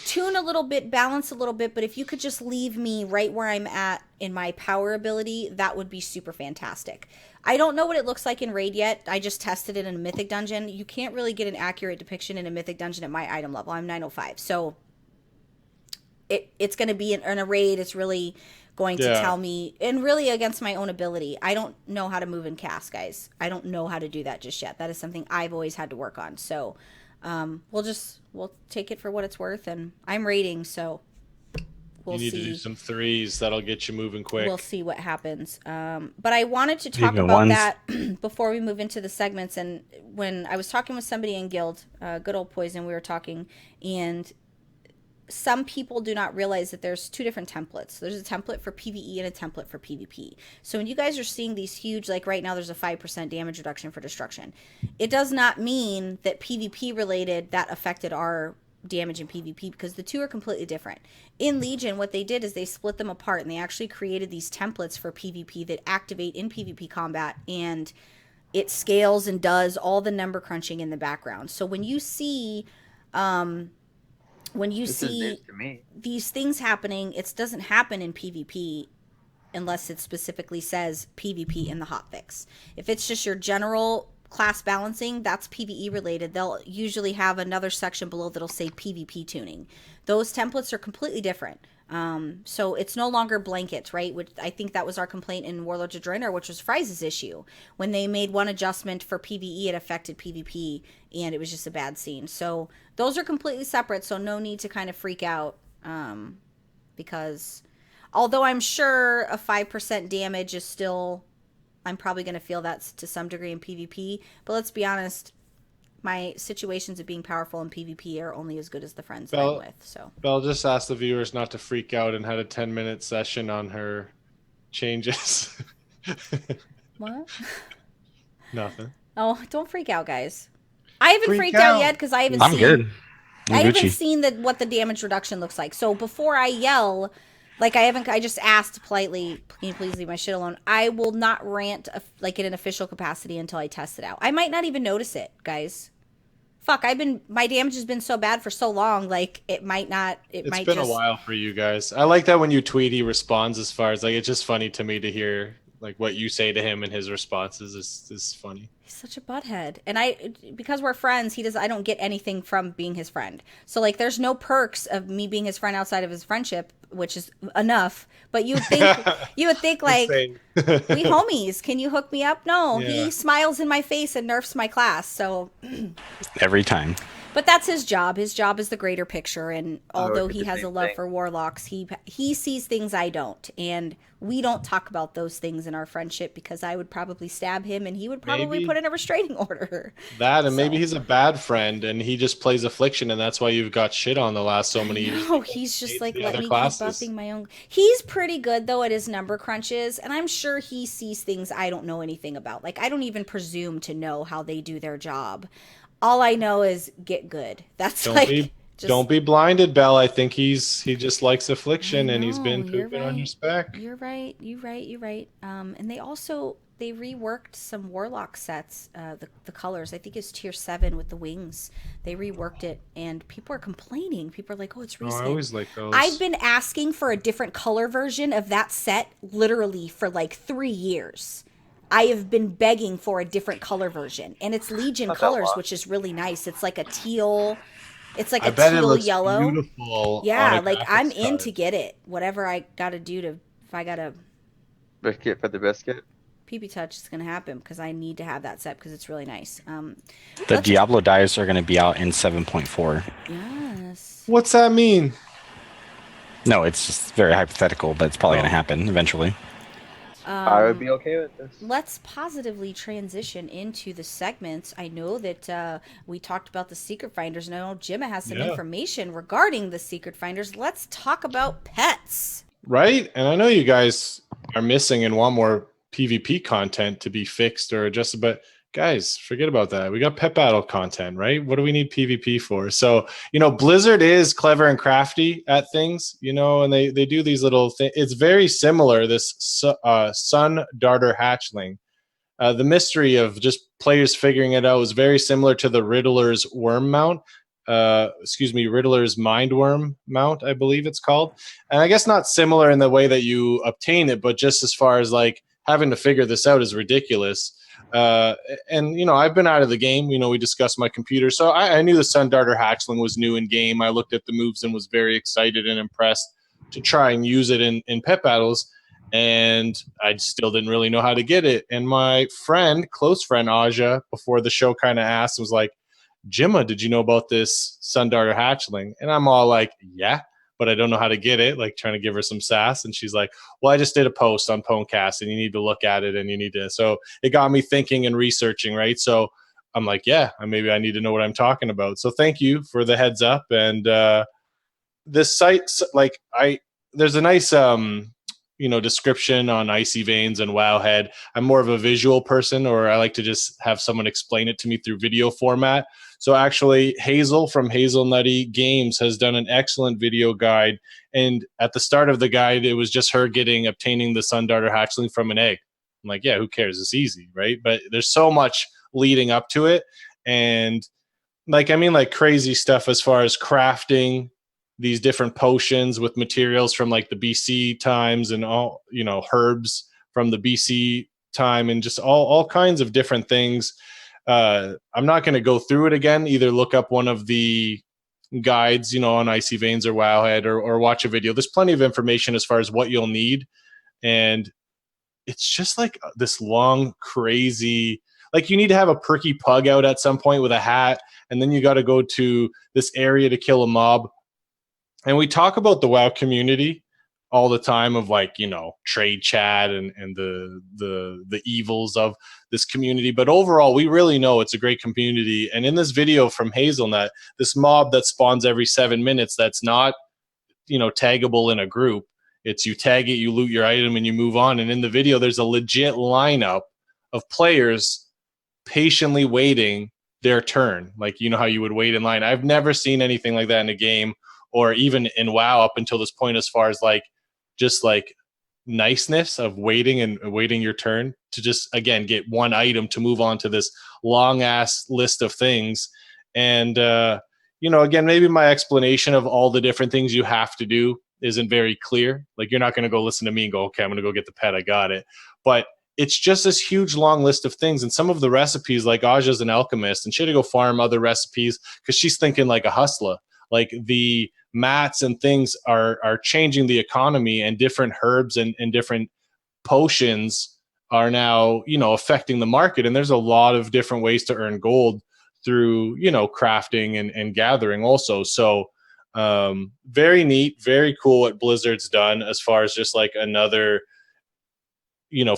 Tune a little bit, balance a little bit, but if you could just leave me right where I'm at in my power ability, that would be super fantastic. I don't know what it looks like in Raid yet. I just tested it in a Mythic Dungeon. You can't really get an accurate depiction in a Mythic Dungeon at my item level. I'm 905. So it's going to be in a Raid. It's really going to tell me, and really against my own ability. I don't know how to move in cast, guys. I don't know how to do that just yet. That is something I've always had to work on. So We'll take it for what it's worth, and I'm rating, so we'll see. You need to do some threes. That'll get you moving quick. We'll see what happens. But I wanted to talk Even about ones. that before we move into the segments. And when I was talking with somebody in Guild, good old Poison, we were talking, and some people do not realize that there's two different templates. There's a template for PvE and a template for PvP. So when you guys are seeing these huge, like right now there's a 5% damage reduction for destruction, it does not mean that PvP related that affected our damage in PvP, because the two are completely different. In Legion, what they did is they split them apart, and they actually created these templates for PvP that activate in PvP combat, and it scales and does all the number crunching in the background. So when you see these things happening, it doesn't happen in PvP unless it specifically says PvP in the hotfix. If it's just your general class balancing, that's PvE related. They'll usually have another section below that'll say PvP tuning. Those templates are completely different. So it's no longer blankets, right? Which I think that was our complaint in Warlords of Draenor, which was Fry's issue. When they made one adjustment for PvE, it affected PvP, and it was just a bad scene. So those are completely separate, so no need to kind of freak out, because although I'm sure a 5% damage is still, I'm probably going to feel that to some degree in PvP, but let's be honest, my situations of being powerful in PvP are only as good as the friends that I'm with. So Belle just asked the viewers not to freak out and had a 10-minute session on her changes. What? Nothing. Oh, don't freak out, guys. I haven't freaked out yet because I haven't I'm seen. good. I haven't seen what the damage reduction looks like. So before I yell, like I just asked politely, can you please leave my shit alone? I will not rant like in an official capacity until I test it out. I might not even notice it, guys. Fuck, my damage has been so bad for so long, like it might not. It's been a while for you guys. I like that when you tweet, he responds as far as like, it's just funny to me to hear like what you say to him and his responses is funny. He's such a butthead. And because we're friends, I don't get anything from being his friend. So like there's no perks of me being his friend outside of his friendship, which is enough. But you would think like we homies, can you hook me up? No, yeah. He smiles in my face and nerfs my class. So every time. But that's his job. His job is the greater picture, and although he has a love for warlocks, he sees things I don't, and we don't talk about those things in our friendship because I would probably stab him, and he would probably put in a restraining order. Maybe he's a bad friend, and he just plays Affliction, and that's why you've got shit on the last so many years. No, he's just like, let me keep buffing my own. He's pretty good though at his number crunches, and I'm sure he sees things I don't know anything about. Like I don't even presume to know how they do their job. All I know is get good. That's don't be blinded, Belle. I think he just likes Affliction, and he's been pooping on your spec. You're right. And they reworked some Warlock sets. The colors, I think it's tier 7 with the wings. They reworked it, and people are complaining. People are like, "Oh, it's recent." I always like those. I've been asking for a different color version of that set literally for like 3 years. I have been begging for a different color version, and it's Legion colors, which is really nice. It's like a teal. It's like a teal yellow. Beautiful. Yeah, like I'm in to get it. Whatever I gotta do if I gotta biscuit for the biscuit. PP touch is gonna happen because I need to have that set because it's really nice. The Diablo dice are gonna be out in 7.4. Yes. What's that mean? No, it's just very hypothetical, but it's probably gonna happen eventually. I would be okay with this. Let's positively transition into the segments. I know that we talked about the Secret Finders, and I know Jimma has some information regarding the Secret Finders. Let's talk about pets. Right? And I know you guys are missing and want more PvP content to be fixed or adjusted, but guys, forget about that. We got pet battle content, right? What do we need PvP for? So, Blizzard is clever and crafty at things, and they do these little things. It's very similar, this Sun Darter Hatchling. The mystery of just players figuring it out is very similar to the Riddler's worm mount. Riddler's Mindworm mount, I believe it's called. And I guess not similar in the way that you obtain it, but just as far as like having to figure this out is ridiculous. And I've been out of the game. We discussed my computer, so I knew the Sun Darter Hatchling was new in game. I looked at the moves and was very excited and impressed to try and use it in pet battles, and I still didn't really know how to get it. And my close friend Aja, before the show kind of asked, was like, Gemma, did you know about this Sundarter hatchling? And I'm all like, yeah, but I don't know how to get it, like trying to give her some sass. And she's like, well, I just did a post on PWNCAST and you need to look at it and you need to. So it got me thinking and researching, right? So I'm like, yeah, maybe I need to know what I'm talking about. So thank you for the heads up. And this site, like there's a nice description on Icy Veins and Wowhead. I'm more of a visual person, or I like to just have someone explain it to me through video format. So actually, Hazel from Hazelnutty Games has done an excellent video guide. And at the start of the guide, it was just her obtaining the Sundarter hatchling from an egg. I'm like, yeah, who cares? It's easy, right? But there's so much leading up to it. And like crazy stuff as far as crafting these different potions with materials from like the BC times and all, herbs from the BC time and just all kinds of different things. I'm not going to go through it again. Either look up one of the guides, on Icy Veins or Wowhead or watch a video. There's plenty of information as far as what you'll need. And it's just like this long, crazy, like you need to have a perky pug out at some point with a hat. And then you got to go to this area to kill a mob. And we talk about the WoW community all the time of like, trade chat and the evils of this community. But overall, we really know it's a great community. And in this video from Hazelnut, this mob that spawns every 7 minutes, that's not, taggable in a group. It's you tag it, you loot your item, and you move on. And in the video, there's a legit lineup of players patiently waiting their turn. Like, how you would wait in line. I've never seen anything like that in a game or even in WoW up until this point, as far as like, just like niceness of waiting your turn to just, again, get one item to move on to this long ass list of things. And, again, maybe my explanation of all the different things you have to do isn't very clear. Like, you're not going to go listen to me and go, okay, I'm going to go get the pet. I got it. But it's just this huge long list of things. And some of the recipes, like Aja's an alchemist and she had to go farm other recipes because she's thinking like a hustler. Like the mats and things are changing the economy, and different herbs and different potions are now, affecting the market. And there's a lot of different ways to earn gold through, crafting and gathering also. So very neat, very cool what Blizzard's done as far as just like another,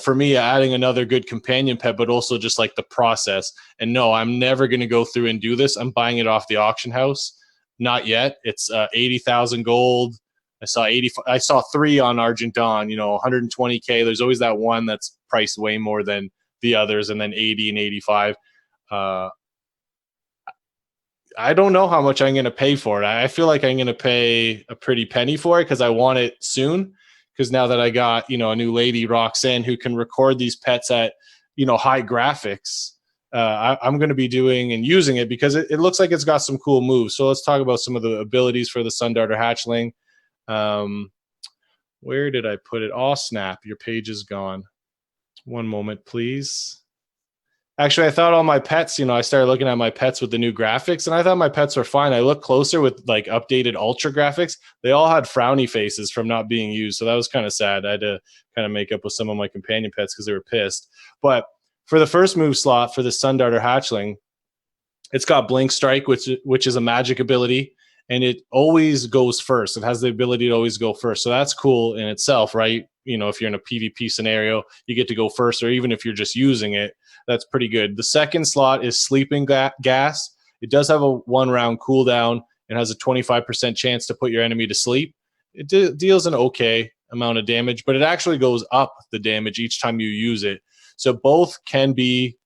for me, adding another good companion pet, but also just like the process. And no, I'm never going to go through and do this. I'm buying it off the auction house. Not yet. It's 80,000 gold. I saw 3 on Argent Dawn, 120K. There's always that one that's priced way more than the others, and then 80 and 85. I don't know how much I'm going to pay for it. I feel like I'm going to pay a pretty penny for it because I want it soon. Because now that I got, a new lady, Roxanne, who can record these pets at, high graphics, I'm going to be doing and using it because it looks like it's got some cool moves. So let's talk about some of the abilities for the Sundarter hatchling. Where did I put it? Oh, snap. Your page is gone. One moment, please. Actually, I thought all my pets, I started looking at my pets with the new graphics, and I thought my pets were fine. I looked closer with like updated ultra graphics. They all had frowny faces from not being used. So that was kind of sad. I had to kind of make up with some of my companion pets because they were pissed. But for the first move slot for the Sundarter hatchling, it's got Blink Strike, which is a magic ability, and it always goes first. It has the ability to always go first. So that's cool in itself, right? If you're in a PvP scenario, you get to go first, or even if you're just using it, that's pretty good. The second slot is Sleeping Gas. It does have a 1-round cooldown and has a 25% chance to put your enemy to sleep. It deals an okay amount of damage, but it actually goes up the damage each time you use it. So both can be,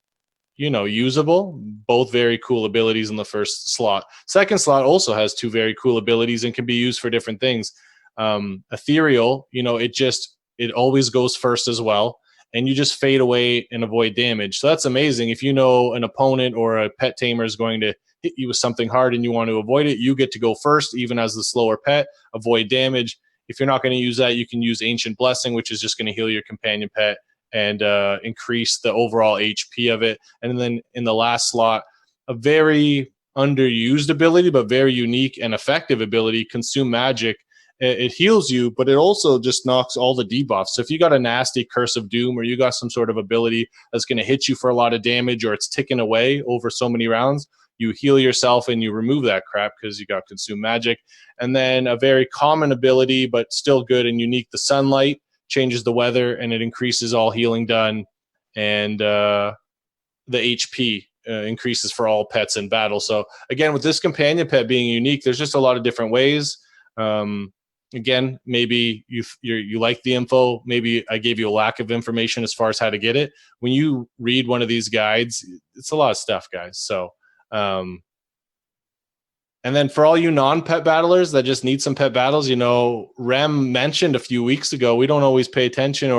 usable. Both very cool abilities in the first slot. Second slot also has 2 very cool abilities and can be used for different things. Ethereal, it always goes first as well, and you just fade away and avoid damage. So that's amazing. If an opponent or a pet tamer is going to hit you with something hard and you want to avoid it, you get to go first, even as the slower pet, avoid damage. If you're not going to use that, you can use Ancient Blessing, which is just going to heal your companion pet and increase the overall HP of it. And then in the last slot, a very underused ability, but very unique and effective ability, Consume Magic. It heals you, but it also just knocks all the debuffs. So if you got a nasty Curse of Doom, or you got some sort of ability that's going to hit you for a lot of damage, or it's ticking away over so many rounds, you heal yourself and you remove that crap because you got consumed magic. And then a very common ability, but still good and unique, the sunlight changes the weather and it increases all healing done. And the HP increases for all pets in battle. So again, with this companion pet being unique, there's just a lot of different ways. Again, maybe you like the info. Maybe I gave you a lack of information as far as how to get it. When you read one of these guides, it's a lot of stuff, guys. So, and then for all you non-pet battlers that just need some pet battles, Rem mentioned a few weeks ago, we don't always pay attention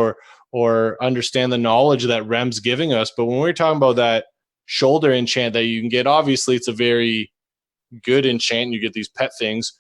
or understand the knowledge that Rem's giving us. But when we're talking about that shoulder enchant that you can get, obviously it's a very good enchant. You get these pet things.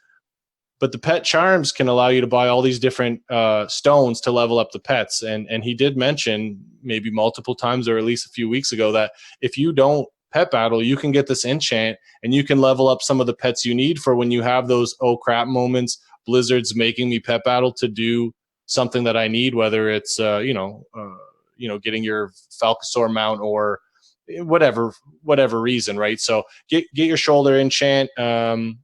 But the pet charms can allow you to buy all these different stones to level up the pets. And he did mention maybe multiple times or at least a few weeks ago that if you don't pet battle, you can get this enchant and you can level up some of the pets you need for when you have those oh crap moments. Blizzard's making me pet battle to do something that I need, whether it's getting your Falcosaur mount or whatever reason, right? So get your shoulder enchant. Sundarter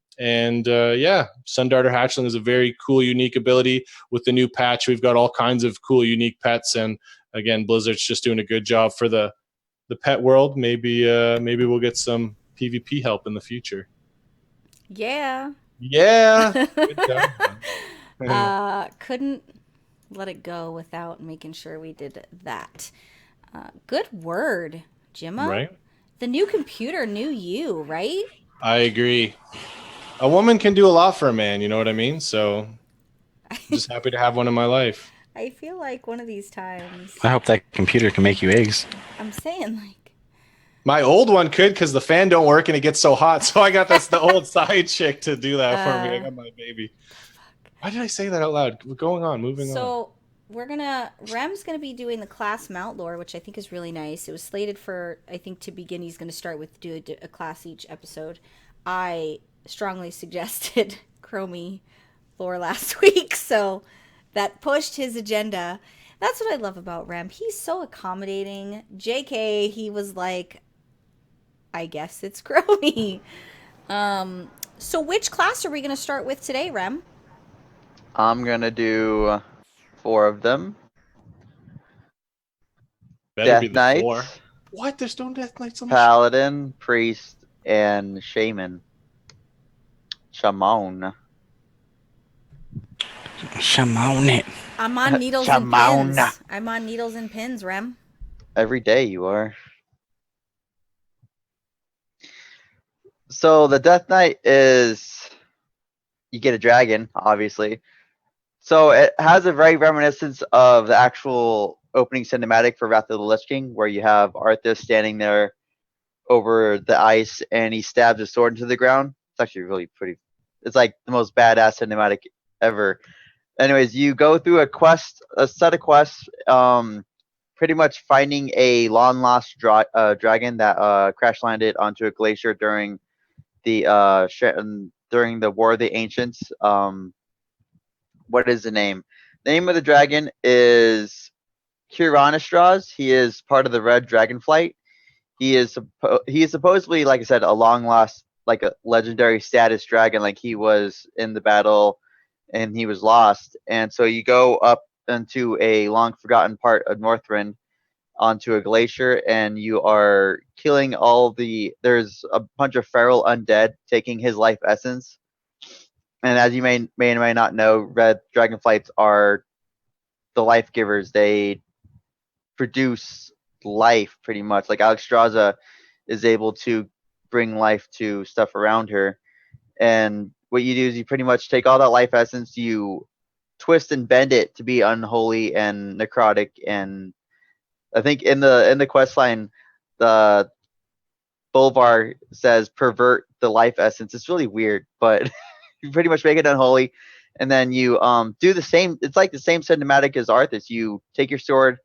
Hatchling is a very cool, unique ability. With the new patch, we've got all kinds of cool, unique pets. And again, Blizzard's just doing a good job for the pet world. Maybe we'll get some PvP help in the future. Yeah. Good job, couldn't let it go without making sure we did that. Good word, Gemma. Right? The new computer knew you, right? I agree. A woman can do a lot for a man, you know what I mean? So I'm just happy to have one in my life. I feel like one of these times. I hope that computer can make you eggs. I'm saying, like. My old one could because the fan don't work and it gets so hot. So I got the old side chick to do that for me. I got my baby. Why did I say that out loud? We're moving on. So Rem's going to be doing the class mount lore, which I think is really nice. It was slated for, I think, to begin. He's going to start with do a class each episode. I strongly suggested Chromie lore last week, so that pushed his agenda. That's what I love about Rem. He's so accommodating. JK, he was like, I guess it's Chromie. So which class are we going to start with today, Rem? I'm going to do 4 of them. Better be Death the Knights. 4. What? There's no Death Knights on the Paladin, Priest, and Shaman. Shaman. I'm on needles and pins. I'm on needles and pins, Rem. Every day you are. So the Death Knight is, you get a dragon, obviously. So it has a very reminiscence of the actual opening cinematic for Wrath of the Lich King, where you have Arthas standing there over the ice and he stabs a sword into the ground. It's actually really pretty. It's like the most badass cinematic ever. Anyways, you go through a set of quests, pretty much finding a long lost dragon that crash landed onto a glacier during the War of the Ancients. What is the name? The name of the dragon is Kiranastras. He is part of the Red Dragonflight. He is supposedly, like I said, a long lost, like a legendary status dragon. Like he was in the battle and he was lost. And so you go up into a long forgotten part of Northrend onto a glacier and you are killing there's a bunch of feral undead taking his life essence. And as you may or may not know, Red Dragonflights are the life givers. They produce life pretty much. Like Alexstrasza is able to bring life to stuff around her. And what you do is you pretty much take all that life essence, you twist and bend it to be unholy and necrotic. And I think in the quest line, the Bolvar says pervert the life essence. It's really weird, but you pretty much make it unholy. And then you do the same. It's like the same cinematic as Arthas. You take your sword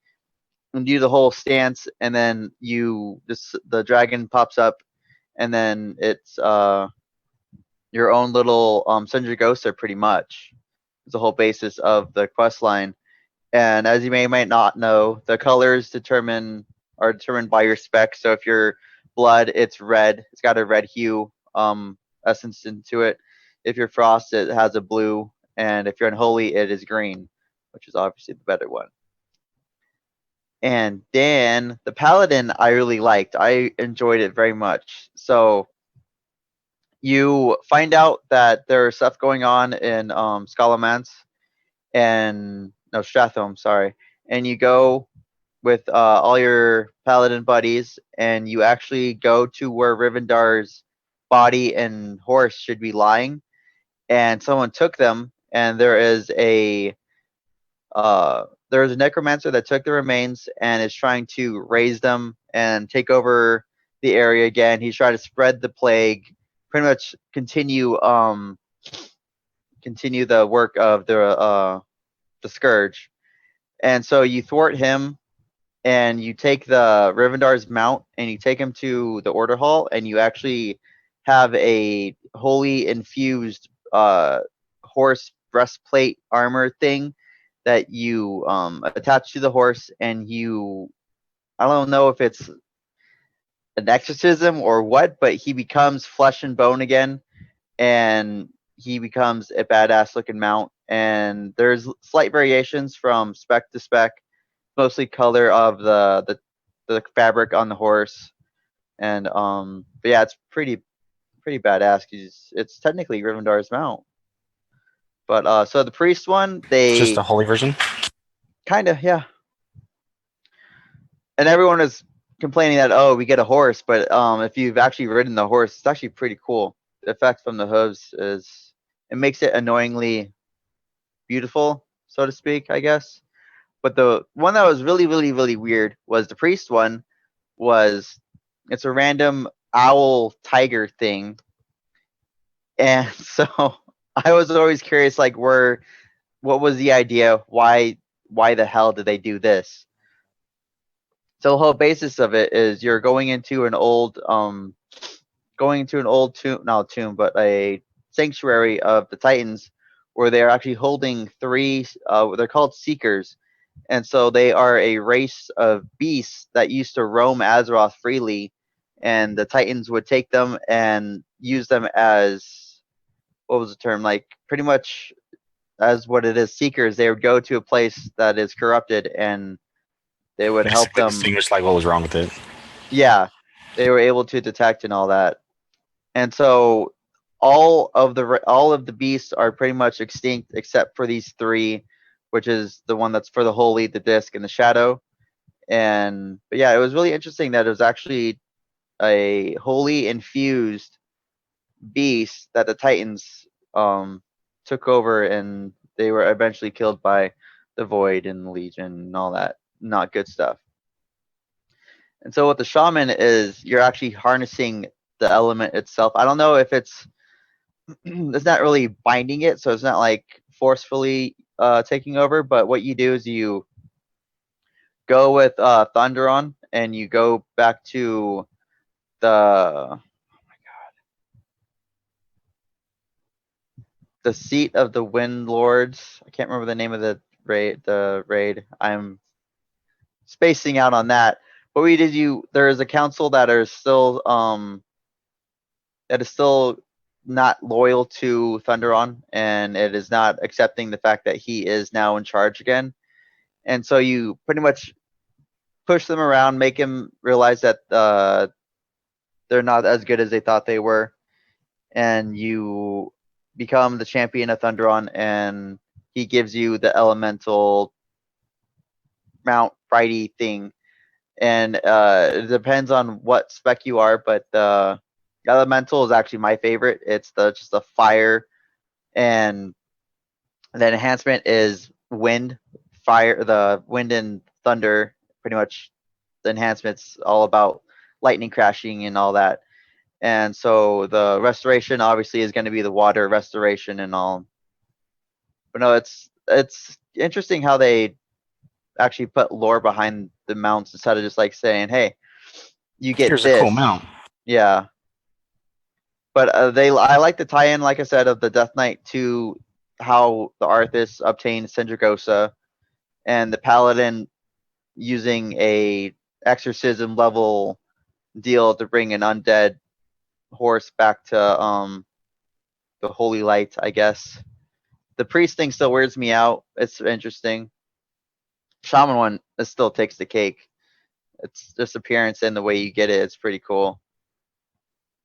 and do the whole stance, and then the dragon pops up, and then it's your own little Sundragosa pretty much. It's the whole basis of the quest line. And as you may or may not know, the colors are determined by your spec. So if you're blood, it's red. It's got a red hue essence into it. If you're frost, it has a blue, and if you're unholy, it is green, which is obviously the better one. And then the paladin I really liked. I enjoyed it very much. So you find out that there's stuff going on in Scholomance and no Strathome, sorry. And you go with all your paladin buddies, and you actually go to where Rivendar's body and horse should be lying, and someone took them, and there's a necromancer that took the remains and is trying to raise them and take over the area again. He's trying to spread the plague, pretty much continue the work of the scourge. And so you thwart him, and you take the Rivendar's mount and you take him to the order hall, and you actually have a holy infused horse breastplate armor thing that you attach to the horse, and I don't know if it's an exorcism or what, but he becomes flesh and bone again, and he becomes a badass looking mount. And there's slight variations from spec to spec, mostly color of the fabric on the horse. And but yeah, it's pretty badass because it's technically Rivendar's mount. But so the priest one, It's just a holy version. Kind of, yeah. And everyone is complaining that we get a horse, but if you've actually ridden the horse, it's actually pretty cool. The effect from the hooves it makes it annoyingly beautiful, so to speak, I guess. But the one that was really, really, really weird was the priest one. It's a random owl tiger thing, and so I was always curious, like, what was the idea? Why the hell did they do this? So the whole basis of it is you're going into an old tomb, not a tomb, but a sanctuary of the Titans, where they're actually holding three. They're called Seekers, and so they are a race of beasts that used to roam Azeroth freely, and the Titans would take them and use them as, what was the term? Like, pretty much as what it is, Seekers. They would go to a place that is corrupted, and they would help them distinguish like what was wrong with it. Yeah, they were able to detect and all that. And so all of the beasts are pretty much extinct except for these three, which is the one that's for the holy, the disc, and the shadow. But yeah, it was really interesting that it was actually a holy infused beast that the Titans took over, and they were eventually killed by the Void and the Legion and all that not good stuff. And so what the shaman is, you're actually harnessing the element itself. I don't know if it's not really binding it, so it's not like forcefully taking over, but what you do is you go with Thunderon, and you go back to the seat of the Wind Lords. I can't remember the name of the raid. I'm spacing out on that. But there is a council that is still not loyal to Thunderon, and it is not accepting the fact that he is now in charge again. And so you pretty much push them around, make him realize that they're not as good as they thought they were, and you become the champion of Thunderon, and he gives you the elemental Mount Friday thing. And it depends on what spec you are, but the elemental is actually my favorite. It's just the fire, and the enhancement is wind, fire, the wind and thunder. Pretty much, the enhancement's all about lightning crashing and all that. And so the restoration obviously is going to be the water restoration and all. But no, it's interesting how they actually put lore behind the mounts instead of just like saying, "Hey, you get Here's this." a cool mount. Yeah. But I like the tie-in, like I said, of the Death Knight to how the Arthas obtained Sindragosa, and the Paladin using a exorcism level deal to bring an undead horse back to the Holy Light, I guess. The priest thing still weirds me out. It's interesting. Shaman one, it still takes the cake. It's just appearance and the way you get it. It's pretty cool.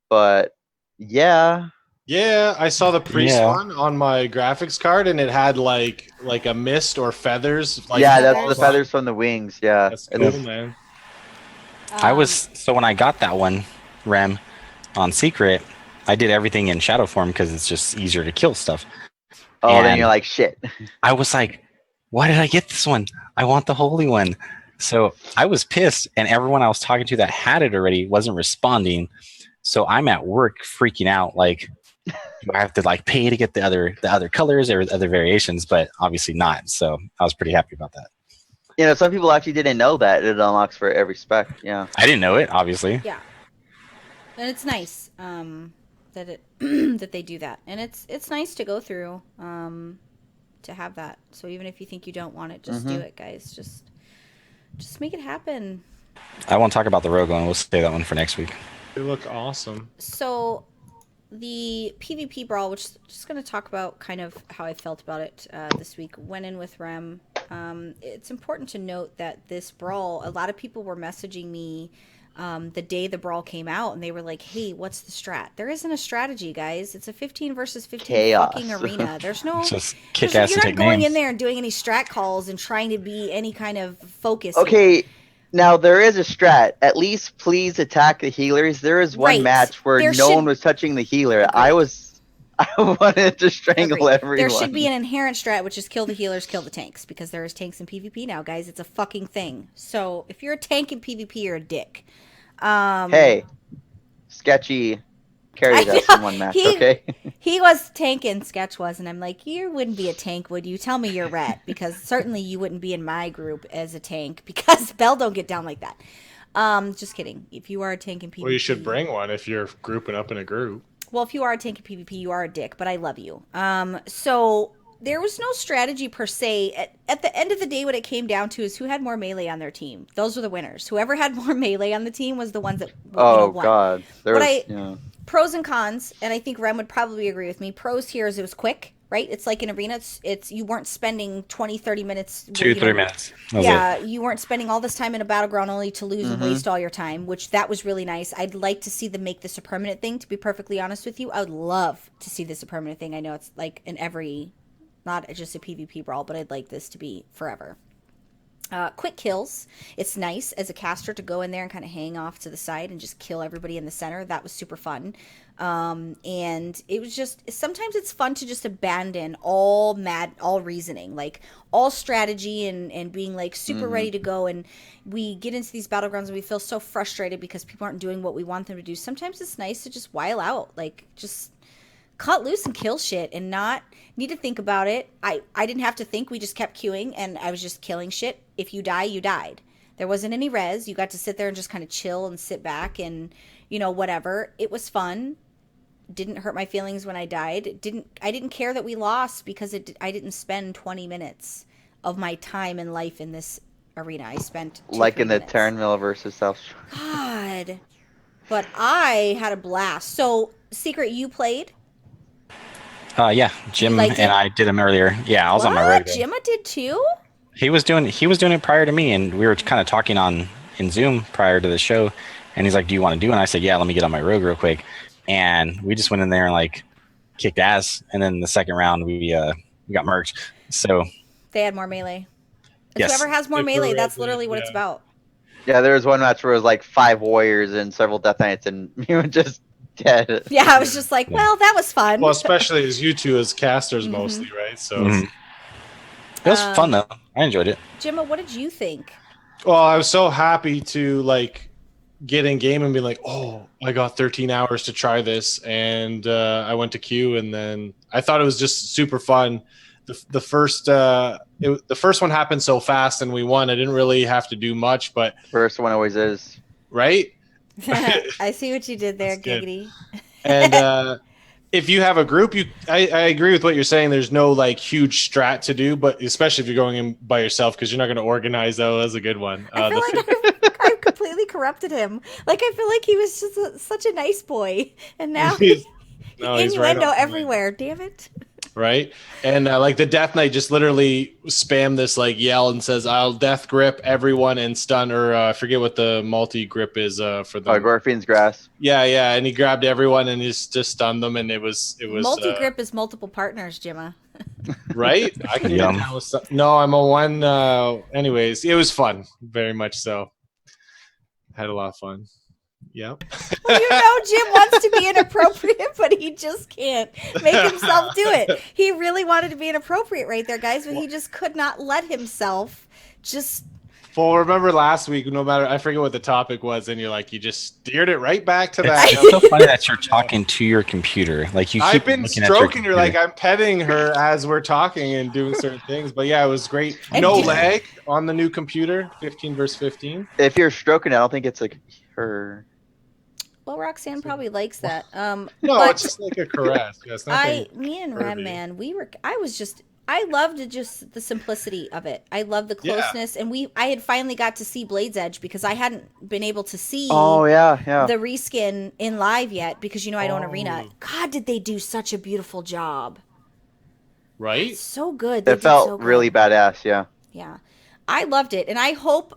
But yeah. Yeah, I saw the priest one on my graphics card, and it had like a mist or feathers. Like, yeah, that's the feathers from the wings. Yeah, that's cool, man. So when I got that one, Rem, on secret, I did everything in shadow form because it's just easier to kill stuff. Oh, and then you're like, shit. I was like, why did I get this one? I want the holy one. So I was pissed, and everyone I was talking to that had it already wasn't responding. So I'm at work freaking out, like, do I have to like pay to get the other colors or other variations? But obviously not. So I was pretty happy about that. You know, some people actually didn't know that it unlocks for every spec. Yeah, I didn't know it, obviously. Yeah, and it's nice that it that they do that, and it's nice to go through to have that. So even if you think you don't want it, just do it, guys. Just make it happen. I won't talk about the rogue one. We'll save that one for next week. They look awesome. So the PvP brawl, which just going to talk about kind of how I felt about it this week, went in with Rem. It's important to note that this brawl, a lot of people were messaging me the day the brawl came out, and they were like, hey, what's the strat? There isn't a strategy, guys. It's a 15 versus 15 Chaos. fucking arena. There's no... Just kick ass and you're take not going names. in there and doing any strat calls and trying to be any kind of focus. Okay, now there is a strat. At least please attack the healers. There is one match where no one was touching the healer. I wanted to strangle everyone. There should be an inherent strat, which is kill the healers, kill the tanks, because there is tanks in PvP now, guys. It's a fucking thing. So if you're a tank in PvP, you're a dick. Hey, Sketchy carried us in one match, okay? He was tanking, Sketch was, and I'm like, you wouldn't be a tank, would you? Tell me you're ret, because certainly you wouldn't be in my group as a tank, because Bell don't get down like that. Just kidding. If you are a tank in PvP... Well, you should bring one if you're grouping up in a group. Well, if you are a tank in PvP, you are a dick, but I love you. So there was no strategy per se. At the end of the day, what it came down to is who had more melee on their team. Those were the winners. Whoever had more melee on the team was the ones that won. God. Pros and cons, and I think Rem would probably agree with me. Pros here is it was quick, right? It's like an arena. It's you weren't spending 20, 30 minutes. 2-3 minutes. You weren't spending all this time in a battleground only to lose and waste all your time, which that was really nice. I'd like to see them make this a permanent thing, to be perfectly honest with you. I would love to see this a permanent thing. I know it's like in every, not just a PvP brawl, but I'd like this to be forever. Quick kills. It's nice as a caster to go in there and kind of hang off to the side and just kill everybody in the center. That was super fun. And it was just, sometimes it's fun to just abandon all reasoning, like all strategy and being like super ready to go. And we get into these battlegrounds and we feel so frustrated because people aren't doing what we want them to do. Sometimes it's nice to just while out, like just cut loose and kill shit and not need to think about it. I didn't have to think. We just kept queuing and I was just killing shit. If you die, you died. There wasn't any res. You got to sit there and just kind of chill and sit back and, you know, whatever. It was fun. Didn't hurt my feelings when I died. I didn't care that we lost because I didn't spend 20 minutes of my time and life in this arena. I spent like in the minutes. Turnmill versus South. God. But I had a blast. So, Secret, you played? Yeah, Jim and I did him earlier. Yeah, I was on my road. Jimma did too? He was doing it prior to me, and we were kind of talking in Zoom prior to the show. And he's like, "Do you want to do it?" And I said, "Yeah, let me get on my rogue real quick." And we just went in there and like kicked ass. And then the second round, we got merged. So they had more melee. Yes. Whoever has more melee, that's literally what it's about. Yeah, there was one match where it was like 5 warriors and several death knights, and you were just dead. Yeah, I was just like, well, that was fun. Well, especially as you two as casters mostly, right? So it was fun though. I enjoyed it. Jimma, what did you think? Well, I was so happy to like get in game and be like, oh, I got 13 hours to try this, and I went to queue, and then I thought it was just super fun. The first one happened so fast, and we won. I didn't really have to do much, but first one always is, right? I see what you did there, Giggity. And if you have a group, I agree with what you're saying. There's no like huge strat to do, but especially if you're going in by yourself, because you're not going to organize. Though, that's a good one. I feel like I've completely corrupted him. Like, I feel like he was just such a nice boy, and now No, he's innuendo right everywhere. Damn it. Right? And like the Death Knight just literally spammed this like yell and says, "I'll death grip everyone and stun," or I forget what the multi grip is for the Gorfian's Grasp. Yeah, and he grabbed everyone and just stunned them, and it was multi grip is multiple partners, Gemma. Right? I can No, I'm a one. Anyways, it was fun, very much so. Had a lot of fun. Yep. Well, Jim wants to be inappropriate, but he just can't make himself do it. He really wanted to be inappropriate right there, guys, but he just could not let himself just... Well, remember last week, no matter, I forget what the topic was, and you're like, you just steered it right back to that. It's so funny that you're talking to your computer. Like you keep I've been stroking her, like I'm petting her as we're talking and doing certain things. But yeah, it was great. No lag on the new computer, 15 versus 15. If you're stroking it, I don't think it's like her... Well, Roxanne probably likes that. No, it's just like a caress. Me and Rem, man, I loved just the simplicity of it. I love the closeness, and I had finally got to see Blade's Edge because I hadn't been able to see the reskin in live yet because I don't arena. God, did they do such a beautiful job? Right? It's so good. It felt really badass, yeah. Yeah. I loved it, and I hope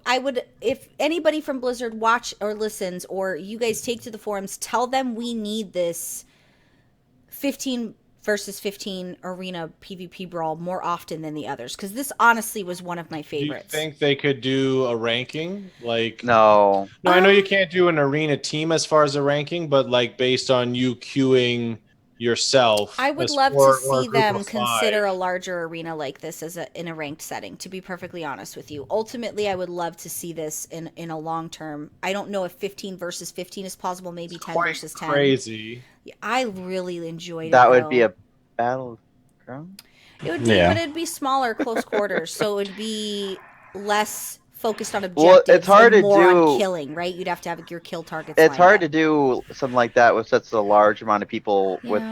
if anybody from Blizzard watch or listens, or you guys take to the forums, tell them we need this 15 versus 15 arena PvP brawl more often than the others, because this honestly was one of my favorites. Do you think they could do a ranking? No, I know you can't do an arena team as far as a ranking, but like based on you queuing yourself. I would love to see them consider a larger arena like this in a ranked setting, to be perfectly honest with you. Ultimately, I would love to see this in a long term. I don't know if 15 versus 15 is possible, maybe 10 versus 10. Crazy. I really enjoyed that it. Would be a battleground? It would be, but it'd be smaller, close quarters, so it'd be less focused on objectives. Well, it's hard to more do on killing, right? You'd have to have your kill targets. It's hard to do something like that with such a large amount of people with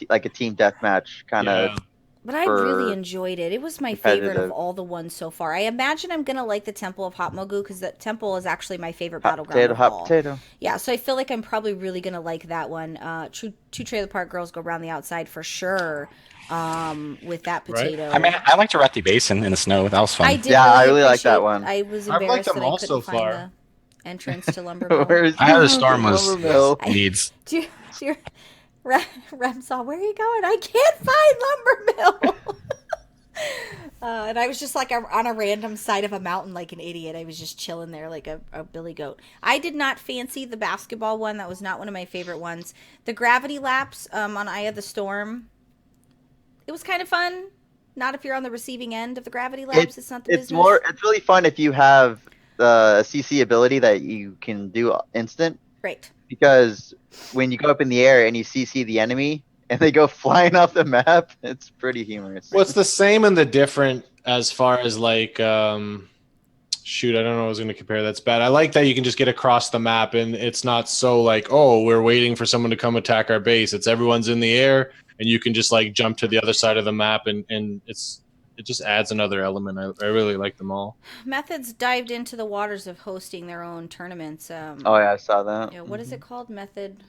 like a team deathmatch kind of. But I really enjoyed it. It was my favorite of all the ones so far. I imagine I'm gonna like the Temple of Hot Mogu because the Temple is actually my favorite battleground of all. Potato. Yeah, so I feel like I'm probably really gonna like that one. Two Trailer Park Girls go around the outside for sure. With that potato. Right. I mean, I liked Arathi Basin in the snow. That was fun. I really like that one. I was embarrassed that I couldn't find the entrance to Lumber Mill. I know the storm was needs. Rem saw, where are you going? I can't find Lumber Mill. And I was just like on a random side of a mountain like an idiot. I was just chilling there like a billy goat. I did not fancy the basketball one. That was not one of my favorite ones. The gravity laps on Eye of the Storm. It was kind of fun. Not if you're on the receiving end of the gravity laps. It's not the business. It's really fun if you have the CC ability that you can do instant. Right. Because when you go up in the air and you CC the enemy and they go flying off the map, it's pretty humorous. Well, it's the same and the different as far as like, shoot, I don't know what I was going to compare. That's bad. I like that you can just get across the map and it's not so like, oh, we're waiting for someone to come attack our base. It's everyone's in the air. And you can just like jump to the other side of the map, and it just adds another element. I really like them all. Method's dived into the waters of hosting their own tournaments. I saw that. What is it called? Method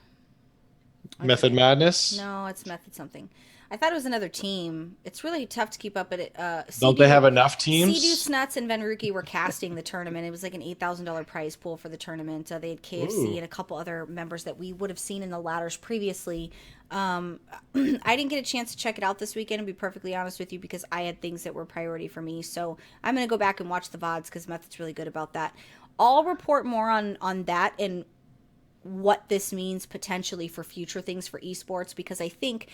Madness? No, it's Method something. I thought it was another team. It's really tough to keep up at it. Don't they have enough teams? Sea-Doo, Snuts, and Venruki were casting the tournament. It was like an $8,000 prize pool for the tournament. They had KFC and a couple other members that we would have seen in the ladders previously. I didn't get a chance to check it out this weekend, and be perfectly honest with you, because I had things that were priority for me. So I'm going to go back and watch the VODs because Method's really good about that. I'll report more on that and what this means potentially for future things for esports, because I think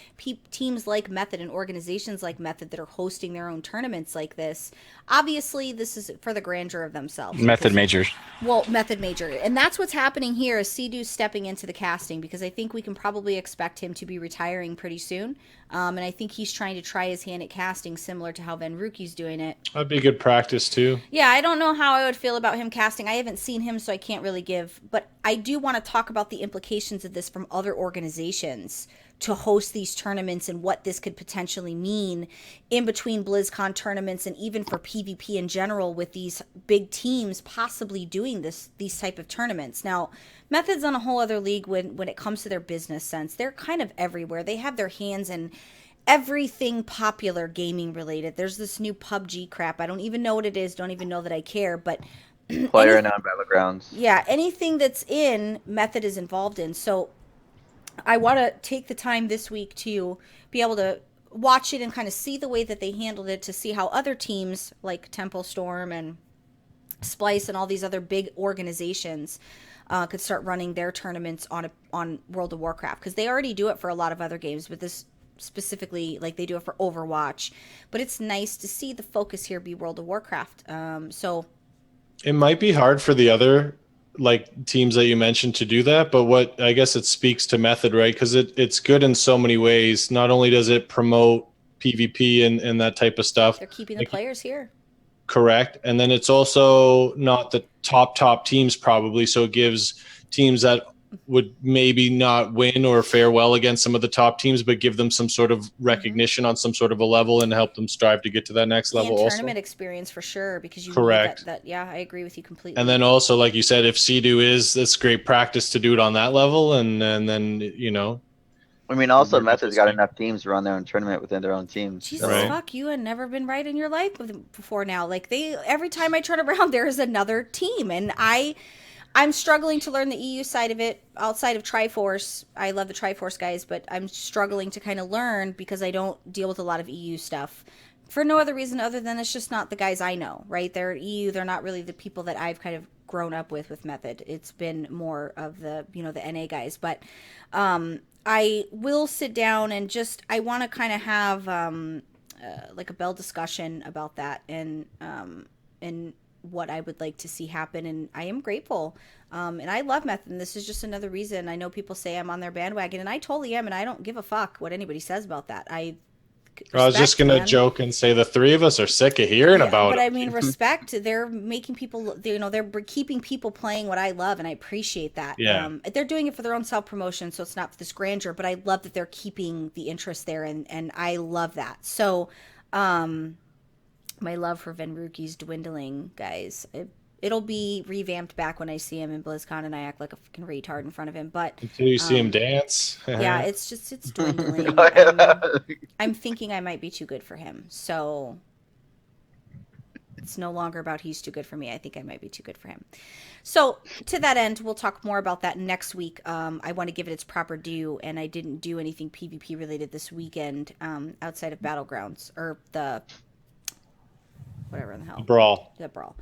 teams like Method and organizations like Method that are hosting their own tournaments like this, obviously this is for the grandeur of themselves. Method majors. Well, Method major. And that's what's happening here is Sea-Doo stepping into the casting, because I think we can probably expect him to be retiring pretty soon. And I think he's trying to try his hand at casting similar to how Venruki's doing it. That'd be good practice too. Yeah, I don't know how I would feel about him casting. I haven't seen him, so I can't really give. But I do want to talk about the implications of this from other organizations to host these tournaments and what this could potentially mean in between BlizzCon tournaments and even for PvP in general with these big teams possibly doing these type of tournaments. Now, Method's on a whole other league when it comes to their business sense. They're kind of everywhere. They have their hands in everything popular gaming related. There's this new PUBG crap. I don't even know what it is. Don't even know that I care, but Player and Battlegrounds. Yeah, anything that's in Method is involved in. So I want to take the time this week to be able to watch it and kind of see the way that they handled it, to see how other teams like Temple Storm and Splice and all these other big organizations could start running their tournaments on World of Warcraft, because they already do it for a lot of other games, but this specifically, like, they do it for Overwatch. But it's nice to see the focus here be World of Warcraft. So it might be hard for the other like teams that you mentioned to do that, but what I guess it speaks to Method, right? Because it's good in so many ways. Not only does it promote PvP and that type of stuff, they're keeping the players here. Correct. And then it's also not the top teams probably, so it gives teams that would maybe not win or fare well against some of the top teams, but give them some sort of recognition on some sort of a level and help them strive to get to that next level. And tournament experience for sure, because you correct that yeah, I agree with you completely. And then also, like you said, if Sea-Doo is, that's great practice to do it on that level, and then you know. I mean, also Method's got enough teams to run their own tournament within their own teams. Jesus fuck, you had never been right in your life before now. Like, every time I turn around, there is another team, and I'm struggling to learn the EU side of it outside of Triforce. I love the Triforce guys, but I'm struggling to kind of learn because I don't deal with a lot of EU stuff for no other reason other than it's just not the guys I know, right? They're EU. They're not really the people that I've kind of grown up with Method. It's been more of the, the NA guys, but I will sit down and I want to kind of have like a bell discussion about that and what I would like to see happen, and I am grateful. And I love Method, and this is just another reason. I know people say I'm on their bandwagon, and I totally am, and I don't give a fuck what anybody says about that. I was just going to joke and say the three of us are sick of hearing about it. But I mean, respect. They're making people, they're keeping people playing what I love, and I appreciate that. Yeah. They're doing it for their own self-promotion, so it's not for this grandeur, but I love that they're keeping the interest there, and I love that. So, my love for Venruki's dwindling, guys. It'll be revamped back when I see him in BlizzCon and I act like a fucking retard in front of him. But until you see him dance, yeah, it's dwindling. I'm thinking I might be too good for him, so it's no longer about he's too good for me. I think I might be too good for him. So to that end, we'll talk more about that next week. I want to give it its proper due, and I didn't do anything PvP related this weekend outside of Battlegrounds or the whatever in the hell. Brawl. The Brawl.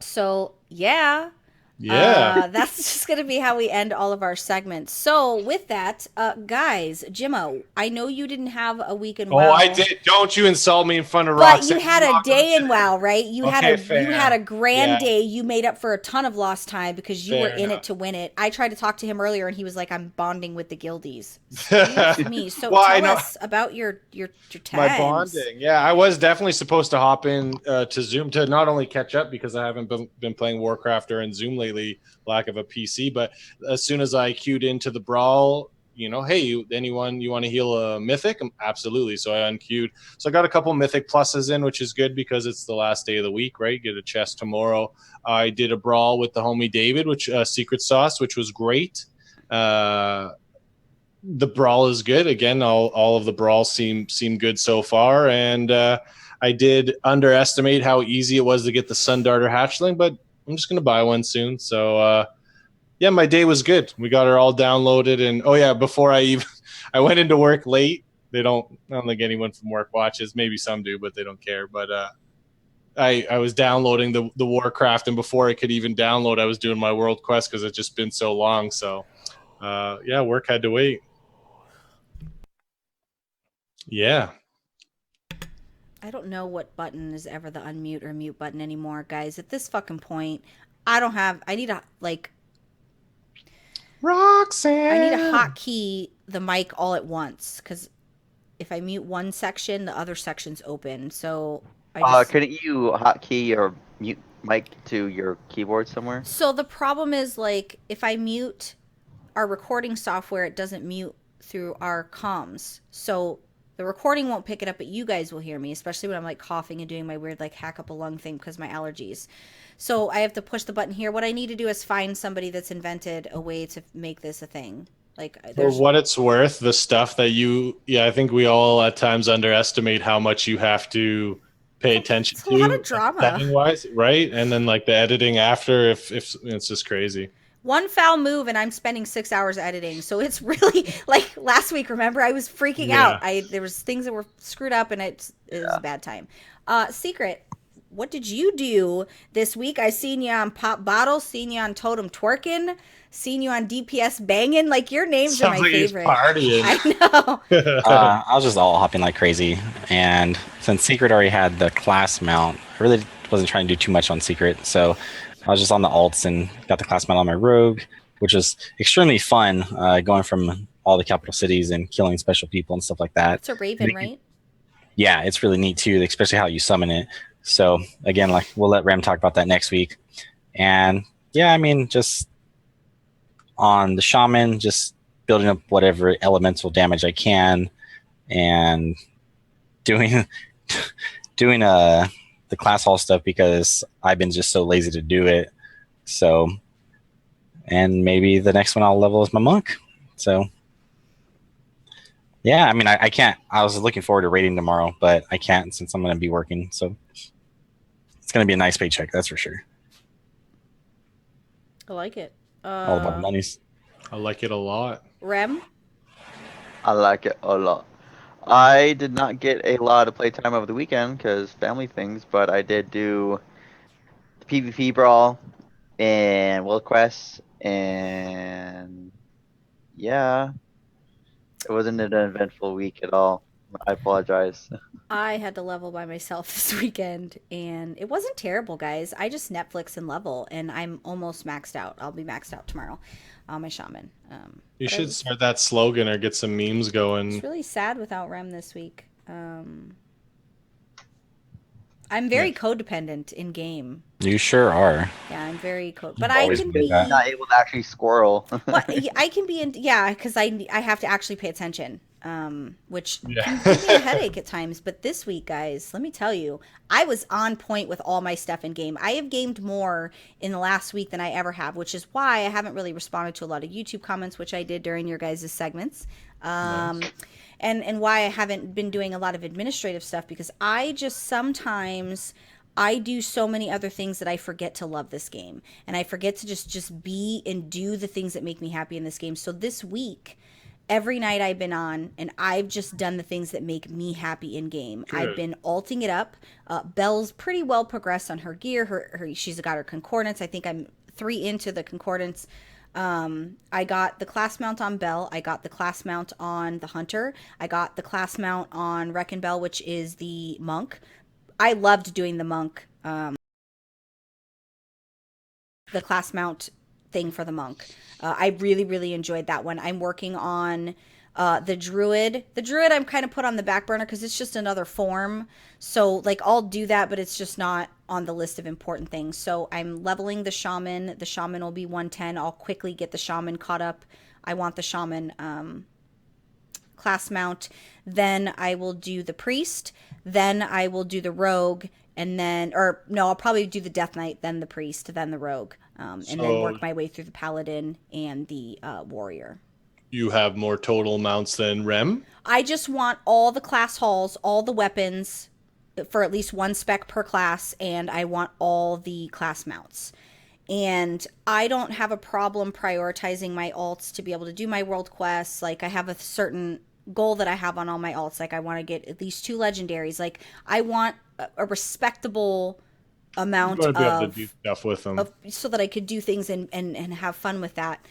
So yeah. Yeah. That's just going to be how we end all of our segments. So with that, guys, Jimmo, I know you didn't have a week in WoW. Oh, I did. Don't you insult me in front of But Roxanne. you had a day in WoW, right? You Okay, had a grand Yeah. day. You made up for a ton of lost time because you Fair were in enough. it to win it. I tried to talk to him earlier, and he was like, "I'm bonding with the guildies." Excuse me. So Well, I tell know. us about your times. My bonding. Yeah, I was definitely supposed to hop in to Zoom to not only catch up because I haven't been playing Warcraft or in Zoom lately, lack of a PC, but as soon as I queued into the Brawl, hey, anyone you want to heal a Mythic? Absolutely. So I unqueued. So I got a couple Mythic pluses in, which is good because it's the last day of the week, right? Get a chest tomorrow. I did a Brawl with the homie David, which Secret Sauce, which was great. The Brawl is good. Again, all of the Brawls seem good so far. And I did underestimate how easy it was to get the Sun Darter Hatchling, but I'm just going to buy one soon. So, yeah, my day was good. We got her all downloaded. And, oh, yeah, before I went into work late. I don't think anyone from work watches. Maybe some do, but they don't care. But I was downloading the Warcraft, and before I could even download, I was doing my World Quest because it's just been so long. So, yeah, work had to wait. Yeah. I don't know what button is ever the unmute or mute button anymore, guys. At this fucking point, I need a Roxanne. I need a hotkey the mic all at once, because if I mute one section, the other section's open. So couldn't you hotkey your mute mic to your keyboard somewhere? So the problem is, like, if I mute our recording software, it doesn't mute through our comms. So the recording won't pick it up, but you guys will hear me, especially when I'm like coughing and doing my weird like hack up a lung thing because of my allergies. So I have to push the button here. What I need to do is find somebody that's invented a way to make this a thing. Like, for what it's worth, the stuff that I think we all at times underestimate how much you have to pay attention to. It's a lot of drama. Setting wise, right? And then like the editing after, if it's just crazy. One foul move and I'm spending 6 hours editing. So it's really like last week, remember, I was freaking out. There was things that were screwed up and it was a bad time. Secret, what did you do this week? I seen you on Pop Bottle, seen you on Totem Twerking, seen you on DPS Banging. Like, your names are my favorite. Partying. I know. I was just all hopping like crazy. And since Secret already had the class mount, I really wasn't trying to do too much on Secret. So I was just on the alts and got the class mount on my rogue, which was extremely fun, going from all the capital cities and killing special people and stuff like that. It's a Raven, right? Yeah, it's really neat too, especially how you summon it. So again, like, we'll let Rem talk about that next week. And yeah, I mean, just on the shaman, just building up whatever elemental damage I can and doing the class hall stuff because I've been just so lazy to do it. So, and maybe the next one I'll level is my monk. So yeah, I mean, I can't. I was looking forward to raiding tomorrow, but I can't since I'm going to be working. So it's going to be a nice paycheck, that's for sure. I like it. All about the monies. I like it a lot. Rem? I like it a lot. I did not get a lot of playtime over the weekend because family things, but I did do the PvP Brawl and World Quest, and yeah, it wasn't an eventful week at all. I apologize. I had to level by myself this weekend, and it wasn't terrible, guys. I just Netflix and level, and I'm almost maxed out. I'll be maxed out tomorrow on my shaman. You should start that slogan or get some memes going. It's really sad without Rem this week. I'm very codependent in game. You sure are. Yeah, I'm very but I can be not able to actually squirrel. well, I can be in because I have to actually pay attention. Which can give me a headache at times. But this week, guys, let me tell you, I was on point with all my stuff in game. I have gamed more in the last week than I ever have, which is why I haven't really responded to a lot of YouTube comments, which I did during your guys' segments. Nice. And why I haven't been doing a lot of administrative stuff, because I just sometimes I do so many other things that I forget to love this game. And I forget to just be and do the things that make me happy in this game. So this week, every night I've been on, and I've just done the things that make me happy in game. Good. I've been alting it up. Belle's pretty well progressed on her gear. She's got her concordance. I think I'm 3 into the concordance. I got the class mount on Belle. I got the class mount on the hunter. I got the class mount on Wreck Bell, which is the monk. I loved doing the monk. The class mount thing for the monk. I really, really enjoyed that one. I'm working on the druid. The druid I'm kind of put on the back burner because it's just another form. So, like, I'll do that, but it's just not on the list of important things. So I'm leveling the shaman. The shaman will be 110. I'll quickly get the shaman caught up. I want the shaman class mount. Then I will do the priest. Then I will do the rogue. And then, or no, I'll probably do the Death Knight, then the priest, then the rogue, and then work my way through the paladin and the warrior. You have more total mounts than Rem? I just want all the class halls, all the weapons for at least 1 spec per class, and I want all the class mounts. And I don't have a problem prioritizing my alts to be able to do my world quests. Like, I have a certain goal that I have on all my alts. Like, I want to get at least 2 legendaries. Like, I want a respectable amount of, be able to do stuff with them. So that I could do things and have fun with that.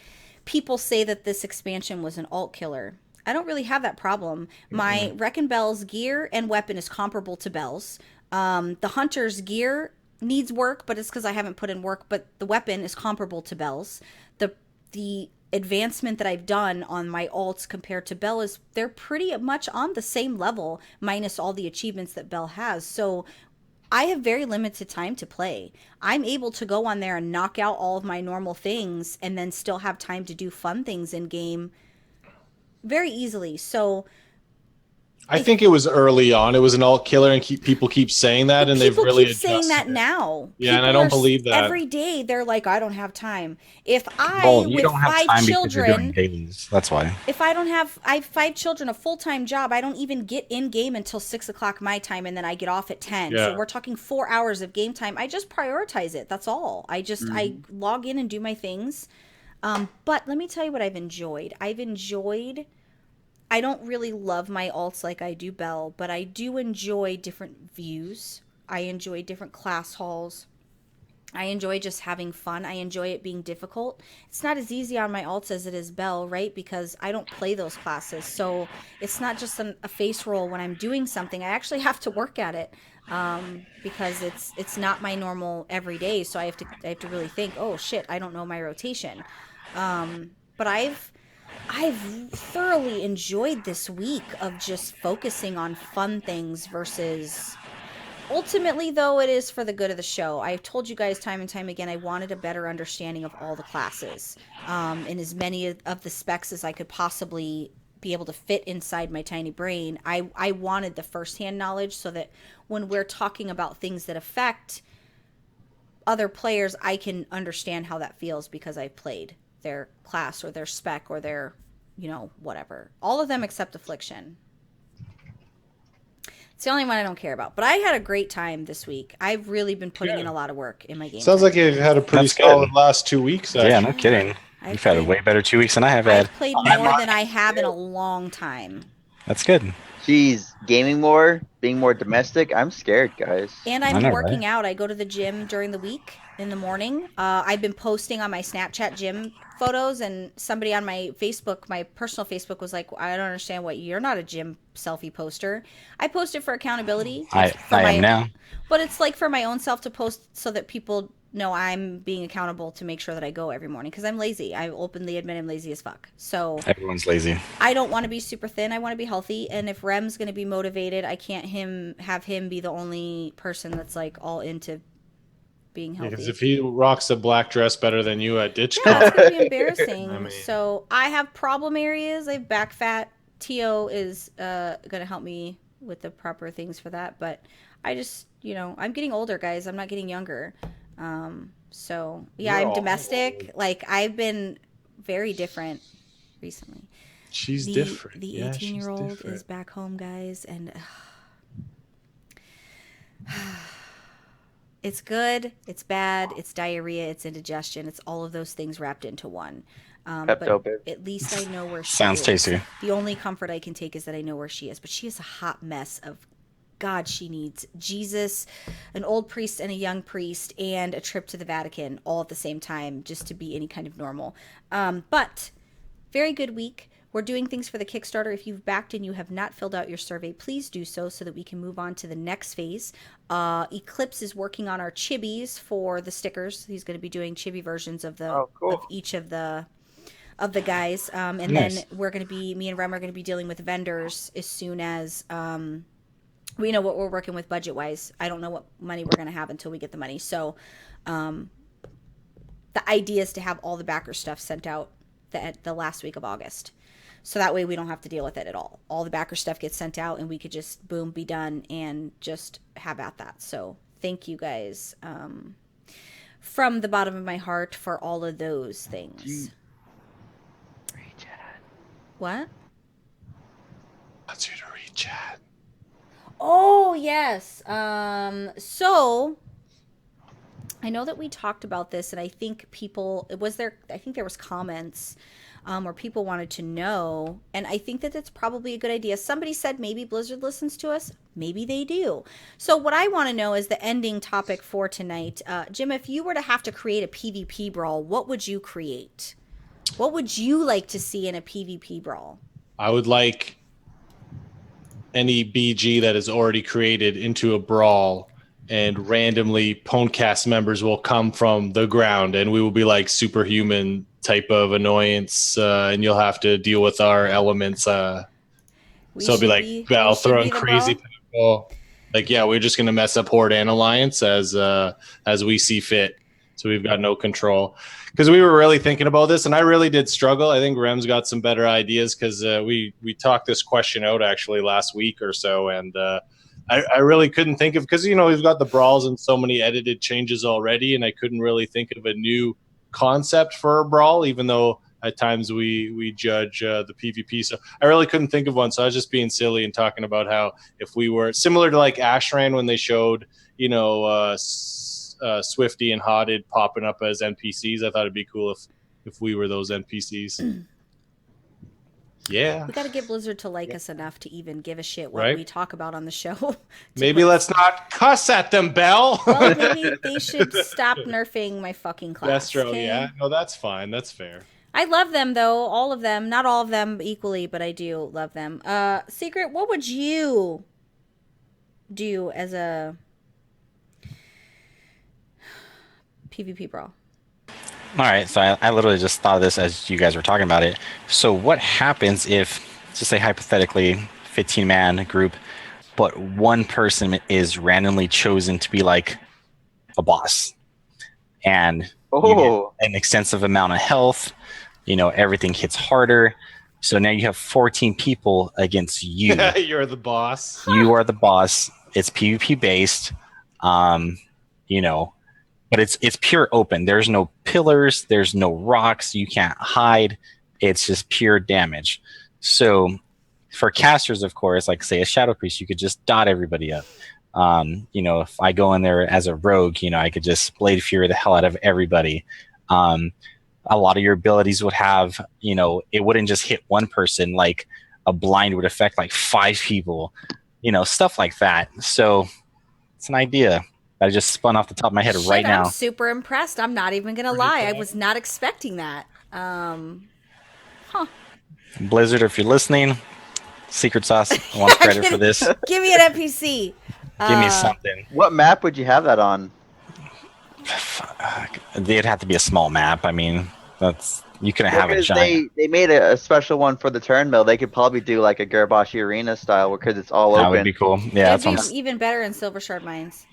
People say that this expansion was an alt killer. I don't really have that problem. My Wreck and Bell's gear and weapon is comparable to Bell's. The Hunter's gear needs work, but it's because I haven't put in work, but the weapon is comparable to Bell's. The advancement that I've done on my alts compared to Belle is they're pretty much on the same level, minus all the achievements that Belle has. So I have very limited time to play. I'm able to go on there and knock out all of my normal things and then still have time to do fun things in game very easily. So I think it was early on. It was an alt killer, and people keep saying that, and they've really adjusted saying that now. Yeah, and I don't believe that. Every day they're like, I don't have time. If you don't have time because you're doing dailies. That's why. If I have 5 children, a full-time job, I don't even get in game until 6 o'clock my time, and then I get off at 10. Yeah. So we're talking 4 hours of game time. I just prioritize it. That's all. I log in and do my things. But let me tell you what I've enjoyed. I don't really love my alts like I do Bell, but I do enjoy different views. I enjoy different class halls. I enjoy just having fun. I enjoy it being difficult. It's not as easy on my alts as it is Bell, right? Because I don't play those classes. So it's not just a face roll when I'm doing something. I actually have to work at it because it's not my normal everyday. So I have to really think, oh shit, I don't know my rotation. But I've thoroughly enjoyed this week of just focusing on fun things versus... Ultimately, though, it is for the good of the show. I've told you guys time and time again, I wanted a better understanding of all the classes and as many of the specs as I could possibly be able to fit inside my tiny brain. I wanted the firsthand knowledge so that when we're talking about things that affect other players, I can understand how that feels because I've played their class or their spec or their, whatever. All of them except Affliction. It's the only one I don't care about. But I had a great time this week. I've really been putting in a lot of work in my game. Sounds like you've had a pretty solid last 2 weeks. Actually. Yeah, no kidding. You've had a way better 2 weeks than I have had. I've played more than I have in a long time. That's good. Jeez, gaming more, being more domestic. I'm scared, guys. And I'm working out. I go to the gym during the week in the morning. I've been posting on my Snapchat gym photos, and somebody on my Facebook, my personal Facebook, was like, I don't understand what you're not a gym selfie poster. I post it for accountability. I am now. But it's like for my own self to post so that people know I'm being accountable to make sure that I go every morning because I'm lazy. I openly admit I'm lazy as fuck. So everyone's lazy. I don't want to be super thin. I want to be healthy. And if Rem's going to be motivated, I can't have him be the only person that's like all into being healthy. Because if he rocks a black dress better than you at ditch yeah, it's gonna be embarrassing. So I have problem areas. I have back fat. Tio is gonna help me with the proper things for that. But I just, I'm getting older, guys. I'm not getting younger. So yeah, I'm domestic. Like I've been very different recently. She's different. The 18-year-old is back home, guys, and it's good, it's bad, it's diarrhea, it's indigestion, it's all of those things wrapped into one. But at least I know where she is. Sounds tasty. The only comfort I can take is that I know where she is. But she is a hot mess of God. She needs Jesus, an old priest and a young priest, and a trip to the Vatican all at the same time just to be any kind of normal. But very good week. We're doing things for the Kickstarter. If you've backed and you have not filled out your survey, please do so that we can move on to the next phase. Eclipse is working on our chibis for the stickers. He's going to be doing chibi versions of of each of the guys. And nice. Then me and Rem are going to be dealing with vendors as soon as we know what we're working with budget-wise. I don't know what money we're going to have until we get the money. So the idea is to have all the backer stuff sent out the last week of August. So that way we don't have to deal with it at all. All the backer stuff gets sent out and we could just, boom, be done and just have at that. So thank you guys from the bottom of my heart for all of those things. Read chat. What? Wants you to read chat. Oh, yes. So I know that we talked about this, and I think there was comments where people wanted to know, and I think that that's probably a good idea. Somebody said maybe Blizzard listens to us. Maybe they do. So what I want to know is the ending topic for tonight. Jim, if you were to have to create a PvP brawl, what would you create? What would you like to see in a PvP brawl? I would like any BG that is already created into a brawl, and randomly PWNCAST members will come from the ground, and we will be like superhuman type of annoyance, and you'll have to deal with our elements. So it'll be like Bell throwing crazy people, Like, yeah, we're just going to mess up Horde and Alliance as we see fit. So we've got no control. Because we were really thinking about this, and I really did struggle. I think Rem's got some better ideas because we talked this question out actually last week or so, and I really couldn't think of, because we've got the Brawls and so many edited changes already, and I couldn't really think of a new concept for a Brawl, even though at times we judge the PvP. So I really couldn't think of one. So I was just being silly and talking about how if we were similar to like Ashran when they showed Swifty and Hotted popping up as NPCs. I thought it'd be cool if we were those NPCs. Yeah. We got to get Blizzard to like us enough to even give a shit what we talk about on the show. Maybe let's not cuss at them, Belle. Well, maybe they should stop nerfing my fucking class. Destro, okay? Yeah. No, that's fine. That's fair. I love them, though. All of them. Not all of them equally, but I do love them. Secret, what would you do as a PvP brawl? All right, so I literally just thought of this as you guys were talking about it. So what happens if, just say hypothetically, 15-man group, but one person is randomly chosen to be like a boss, and you get an extensive amount of health, everything hits harder. So now you have 14 people against you. You're the boss. You are the boss. It's PvP based. But it's pure open. There's no pillars. There's no rocks. You can't hide. It's just pure damage. So for casters, of course, like say a Shadow Priest, you could just dot everybody up. If I go in there as a rogue, I could just Blade Fury the hell out of everybody. A lot of your abilities would have, it wouldn't just hit one person. Like a blind would affect like 5 people, stuff like that. So it's an idea I just spun off the top of my head right now. I'm super impressed. I'm not even going to lie. I was not expecting that. Blizzard, if you're listening, secret sauce, I want credit for this. Give me an NPC. Give me something. What map would you have that on? It'd have to be a small map. I mean, you couldn't have a giant. They made a special one for the turn mill. They could probably do like a Garbashi Arena style because it's all open. That would be cool. Yeah, that's even better in Silver Shard Mines.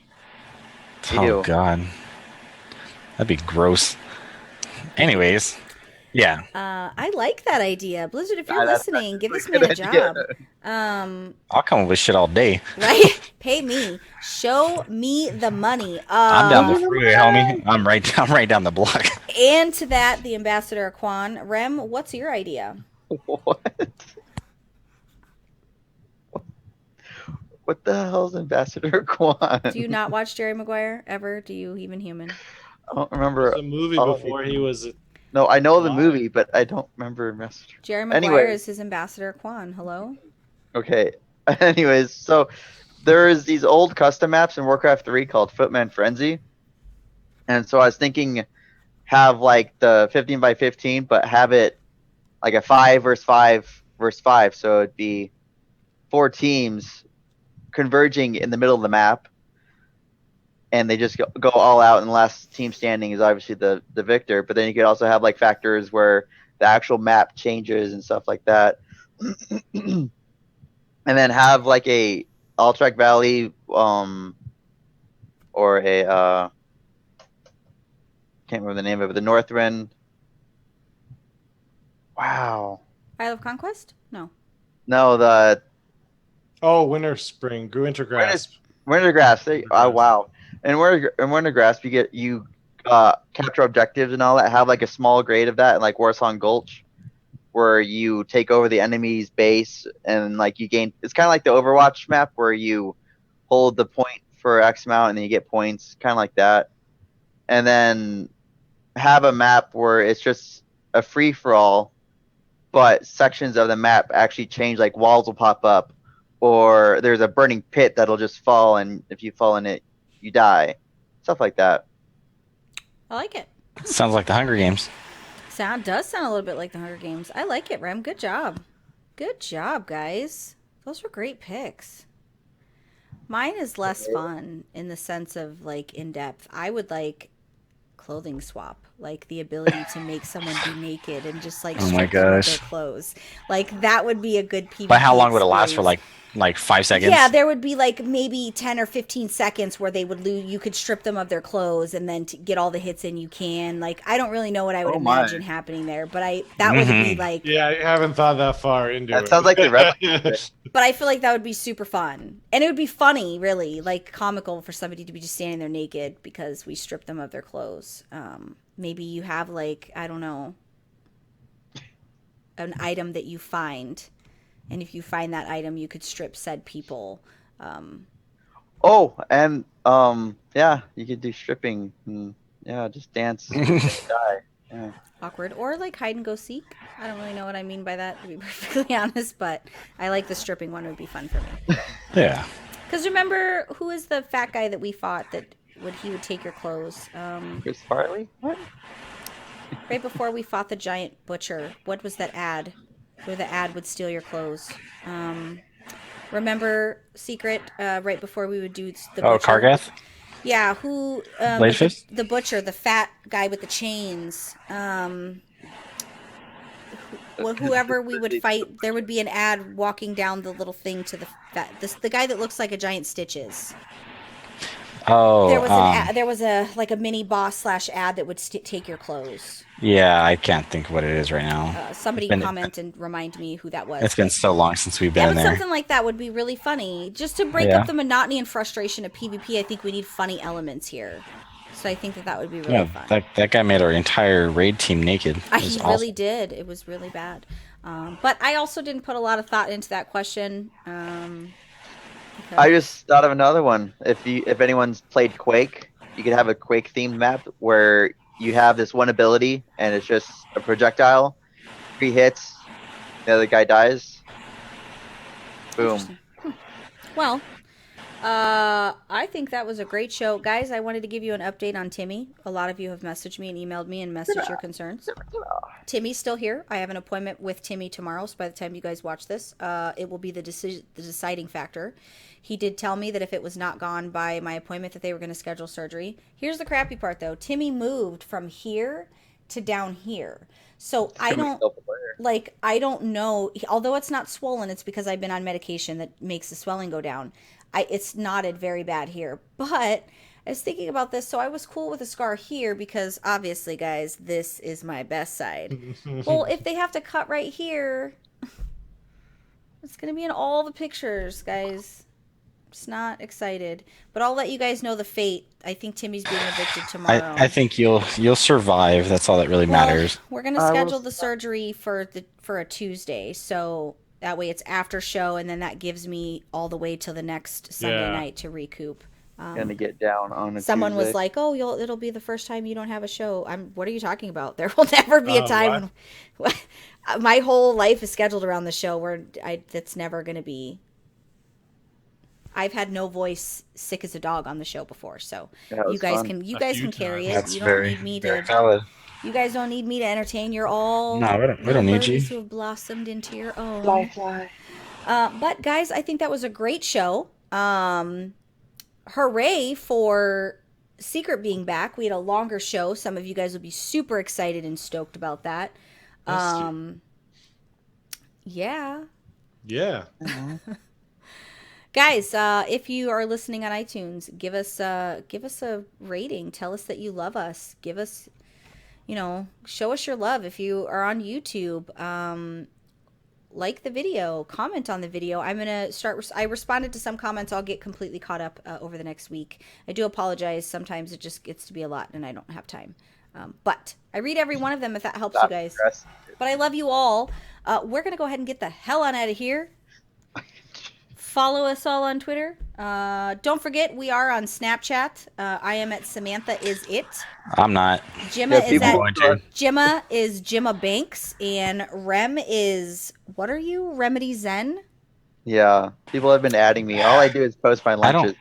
Oh god, that'd be gross. Anyways, yeah. I like that idea, Blizzard. If you're listening, give this man a job. I'll come up with shit all day. Right? Pay me. Show me the money. I'm down the freeway, homie. I'm right down the block. And to that, the Ambassador Quan. Rem, what's your idea? What the hell is Ambassador Quan? Do you not watch Jerry Maguire ever? Do you even human? I don't remember. The movie before he was. No, I know the movie, but I don't remember Ambassador. Jerry Maguire is his Ambassador Quan. Hello? Okay. Anyways, so there's these old custom maps in Warcraft 3 called Footman Frenzy. And so I was thinking have like the 15 by 15, but have it like a 5 versus 5 versus 5. So it'd be 4 teams converging in the middle of the map, and they just go all out, and the last team standing is obviously the victor. But then you could also have like factors where the actual map changes and stuff like that. And then have like a Alterac Valley or a can't remember the name of it, the Northrend. Wow. Isle of Conquest? No, the Wintergrasp. Wintergrasp. Oh wow! And Wintergrasp, you capture objectives and all that. Have like a small grade of that, and like Warsong Gulch, where you take over the enemy's base and like you gain. It's kind of like the Overwatch map where you hold the point for X amount and then you get points, kind of like that. And then have a map where it's just a free for all, but sections of the map actually change. Like walls will pop up. Or there's a burning pit that'll just fall, and if you fall in it, you die. Stuff like that. I like it. Sounds like the Hunger Games. Does sound a little bit like the Hunger Games. I like it, Rem. Good job. Good job, guys. Those were great picks. Mine is less fun in the sense of like in depth. I would like clothing swap like the ability to make someone be naked and just like Oh my strip them of gosh. their clothes. Like that would be a good PvP. But how long would it last for? experience. Like 5 seconds? Yeah, there would be like maybe 10 or 15 seconds where they would lose. You could strip them of their clothes and then to get all the hits in you can. Like I don't really know what I would imagine happening there, but that would be like. Yeah, I haven't thought that far into it. That sounds like the But I feel like that would be super fun. And it would be funny, really, like comical for somebody to be just standing there naked because we stripped them of their clothes. Maybe you have like, I don't know, an item that you find. And if you find that item, you could strip said people. Yeah, you could do stripping. And, yeah, just dance. Die. Yeah. Awkward. Or like hide and go seek. I don't really know what I mean by that, to be perfectly honest, but I like the stripping one. Would be fun for me. Yeah. Because remember, who is the fat guy that we fought that he would take your clothes? Chris Farley? What? Right before we fought the giant butcher. What was that ad? Where the ad would steal your clothes. Remember Secret? Right before we would do the butcher? Oh, Kargath? Yeah, who? The butcher, the fat guy with the chains. Whoever we would fight, there would be an ad walking down the little thing to the guy that looks like a giant Stitches. Oh, there was a mini boss / ad that would take your clothes. Yeah, I can't think of what it is right now. Somebody comment and remind me who that was. It's been so long since we've been there. Something like that would be really funny. Just to break up the monotony and frustration of PvP, I think we need funny elements here. So I think that would be really fun. That guy made our entire raid team naked. He really did. It was really bad. But I also didn't put a lot of thought into that question. I just thought of another one. If anyone's played Quake, you could have a Quake themed map where you have this one ability and it's just a projectile. 3 hits, the other guy dies. Boom. Well, I think that was a great show. Guys, I wanted to give you an update on Timmy. A lot of you have messaged me and emailed me and messaged your concerns. Timmy's still here. I have an appointment with Timmy tomorrow, so by the time you guys watch this, it will be the deciding factor. He did tell me that if it was not gone by my appointment that they were going to schedule surgery. Here's the crappy part, though. Timmy moved from here to down here. So I don't know. Although it's not swollen, it's because I've been on medication that makes the swelling go down. It's knotted very bad here. But I was thinking about this, so I was cool with a scar here because obviously, guys, this is my best side. Well, if they have to cut right here, it's going to be in all the pictures, guys. Just not excited. But I'll let you guys know the fate. I think Timmy's being evicted tomorrow. I think you'll survive. That's all that really matters. We're going to schedule the surgery for a Tuesday, so that way it's after show, and then that gives me all the way till the next Sunday night to recoup. Gonna get down on a Someone Tuesday. was like, "Oh, it'll be the first time you don't have a show." What are you talking about? There will never be a time when my whole life is scheduled around the show where that's never going to be. I've had no voice, sick as a dog on the show before, so you guys can carry it. That's you don't need me to. Valid. You guys don't need me to entertain. You're all we don't need you. Who have blossomed into your own. But guys, I think that was a great show. Hooray for Secret being back. We had a longer show. Some of you guys will be super excited and stoked about that. Yeah. Guys, if you are listening on iTunes, give us a rating. Tell us that you love us. Give us, show us your love. If you are on YouTube, like the video, comment on the video. I'm gonna start. I responded to some comments. I'll get completely caught up over the next week. I do apologize. Sometimes it just gets to be a lot, and I don't have time. But I read every one of them if that helps you guys. But I love you all. We're gonna go ahead and get the hell on out of here. Follow us all on Twitter. Don't forget, we are on Snapchat. I am at Samantha Is It. I'm not. Gemma is Gemma Banks, and Rem is, what are you? Remedy Zen? Yeah, people have been adding me. All I do is post my lunches.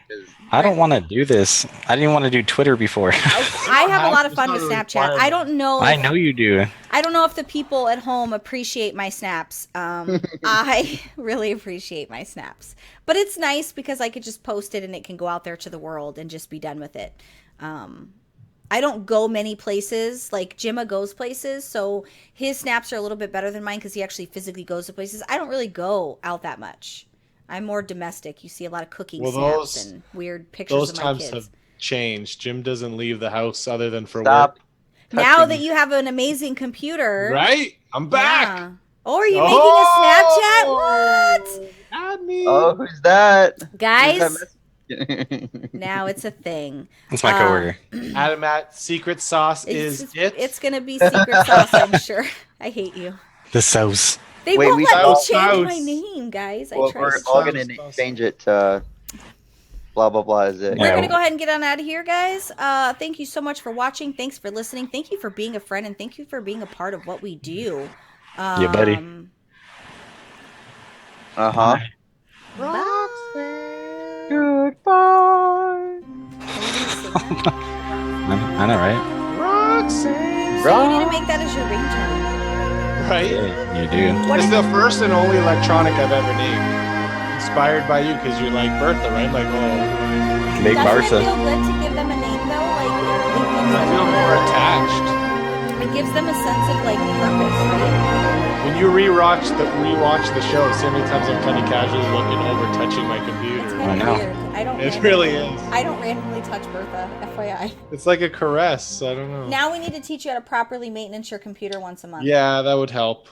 I don't want to do this. I didn't want to do Twitter before. I have a lot of fun with Snapchat. I don't know. I know you do. I don't know if the people at home appreciate my snaps. I really appreciate my snaps. But it's nice because I could just post it and it can go out there to the world and just be done with it. I don't go many places. Like Jimma goes places, so his snaps are a little bit better than mine because he actually physically goes to places. I don't really go out that much. I'm more domestic. You see a lot of cooking snaps and weird pictures of my kids. Those times have changed. Jim doesn't leave the house other than for Stop work. Now that you have an amazing computer. Right? I'm back. Yeah. Oh, are you making a Snapchat? What? Not me. Oh, who's that? Guys, now it's a thing. It's my coworker. Adam at secret sauce is it? It's going to be secret sauce, I'm sure. I hate you. The sauce. They Wait, won't we let me sauce. change my name, guys. Well, I tried. we're all gonna change it to blah blah blah. Is it? We're Yeah. going to go ahead and get on out of here, guys. Thank you so much for watching. Thanks for listening. Thank you for being a friend, and thank you for being a part of what we do. Yeah, buddy. Uh-huh. Goodbye. I know, right? So you need to make that as your ringtone. Right? Yeah, you do. It's the first and only electronic I've ever named. Inspired by you because you're like Bertha, right? Like, oh. Big Doesn't Barca. it feel good to give them a name, though? Like, I feel more attached. it gives them a sense of, like, purpose, right? When you rewatch the show, so many times I'm kind of casually looking over, touching my It's computer. kind know. of weird. It really is. I don't randomly touch Bertha, FYI. It's like a caress. I don't know. Now we need to teach you how to properly maintenance your computer once a month. Yeah, that would help.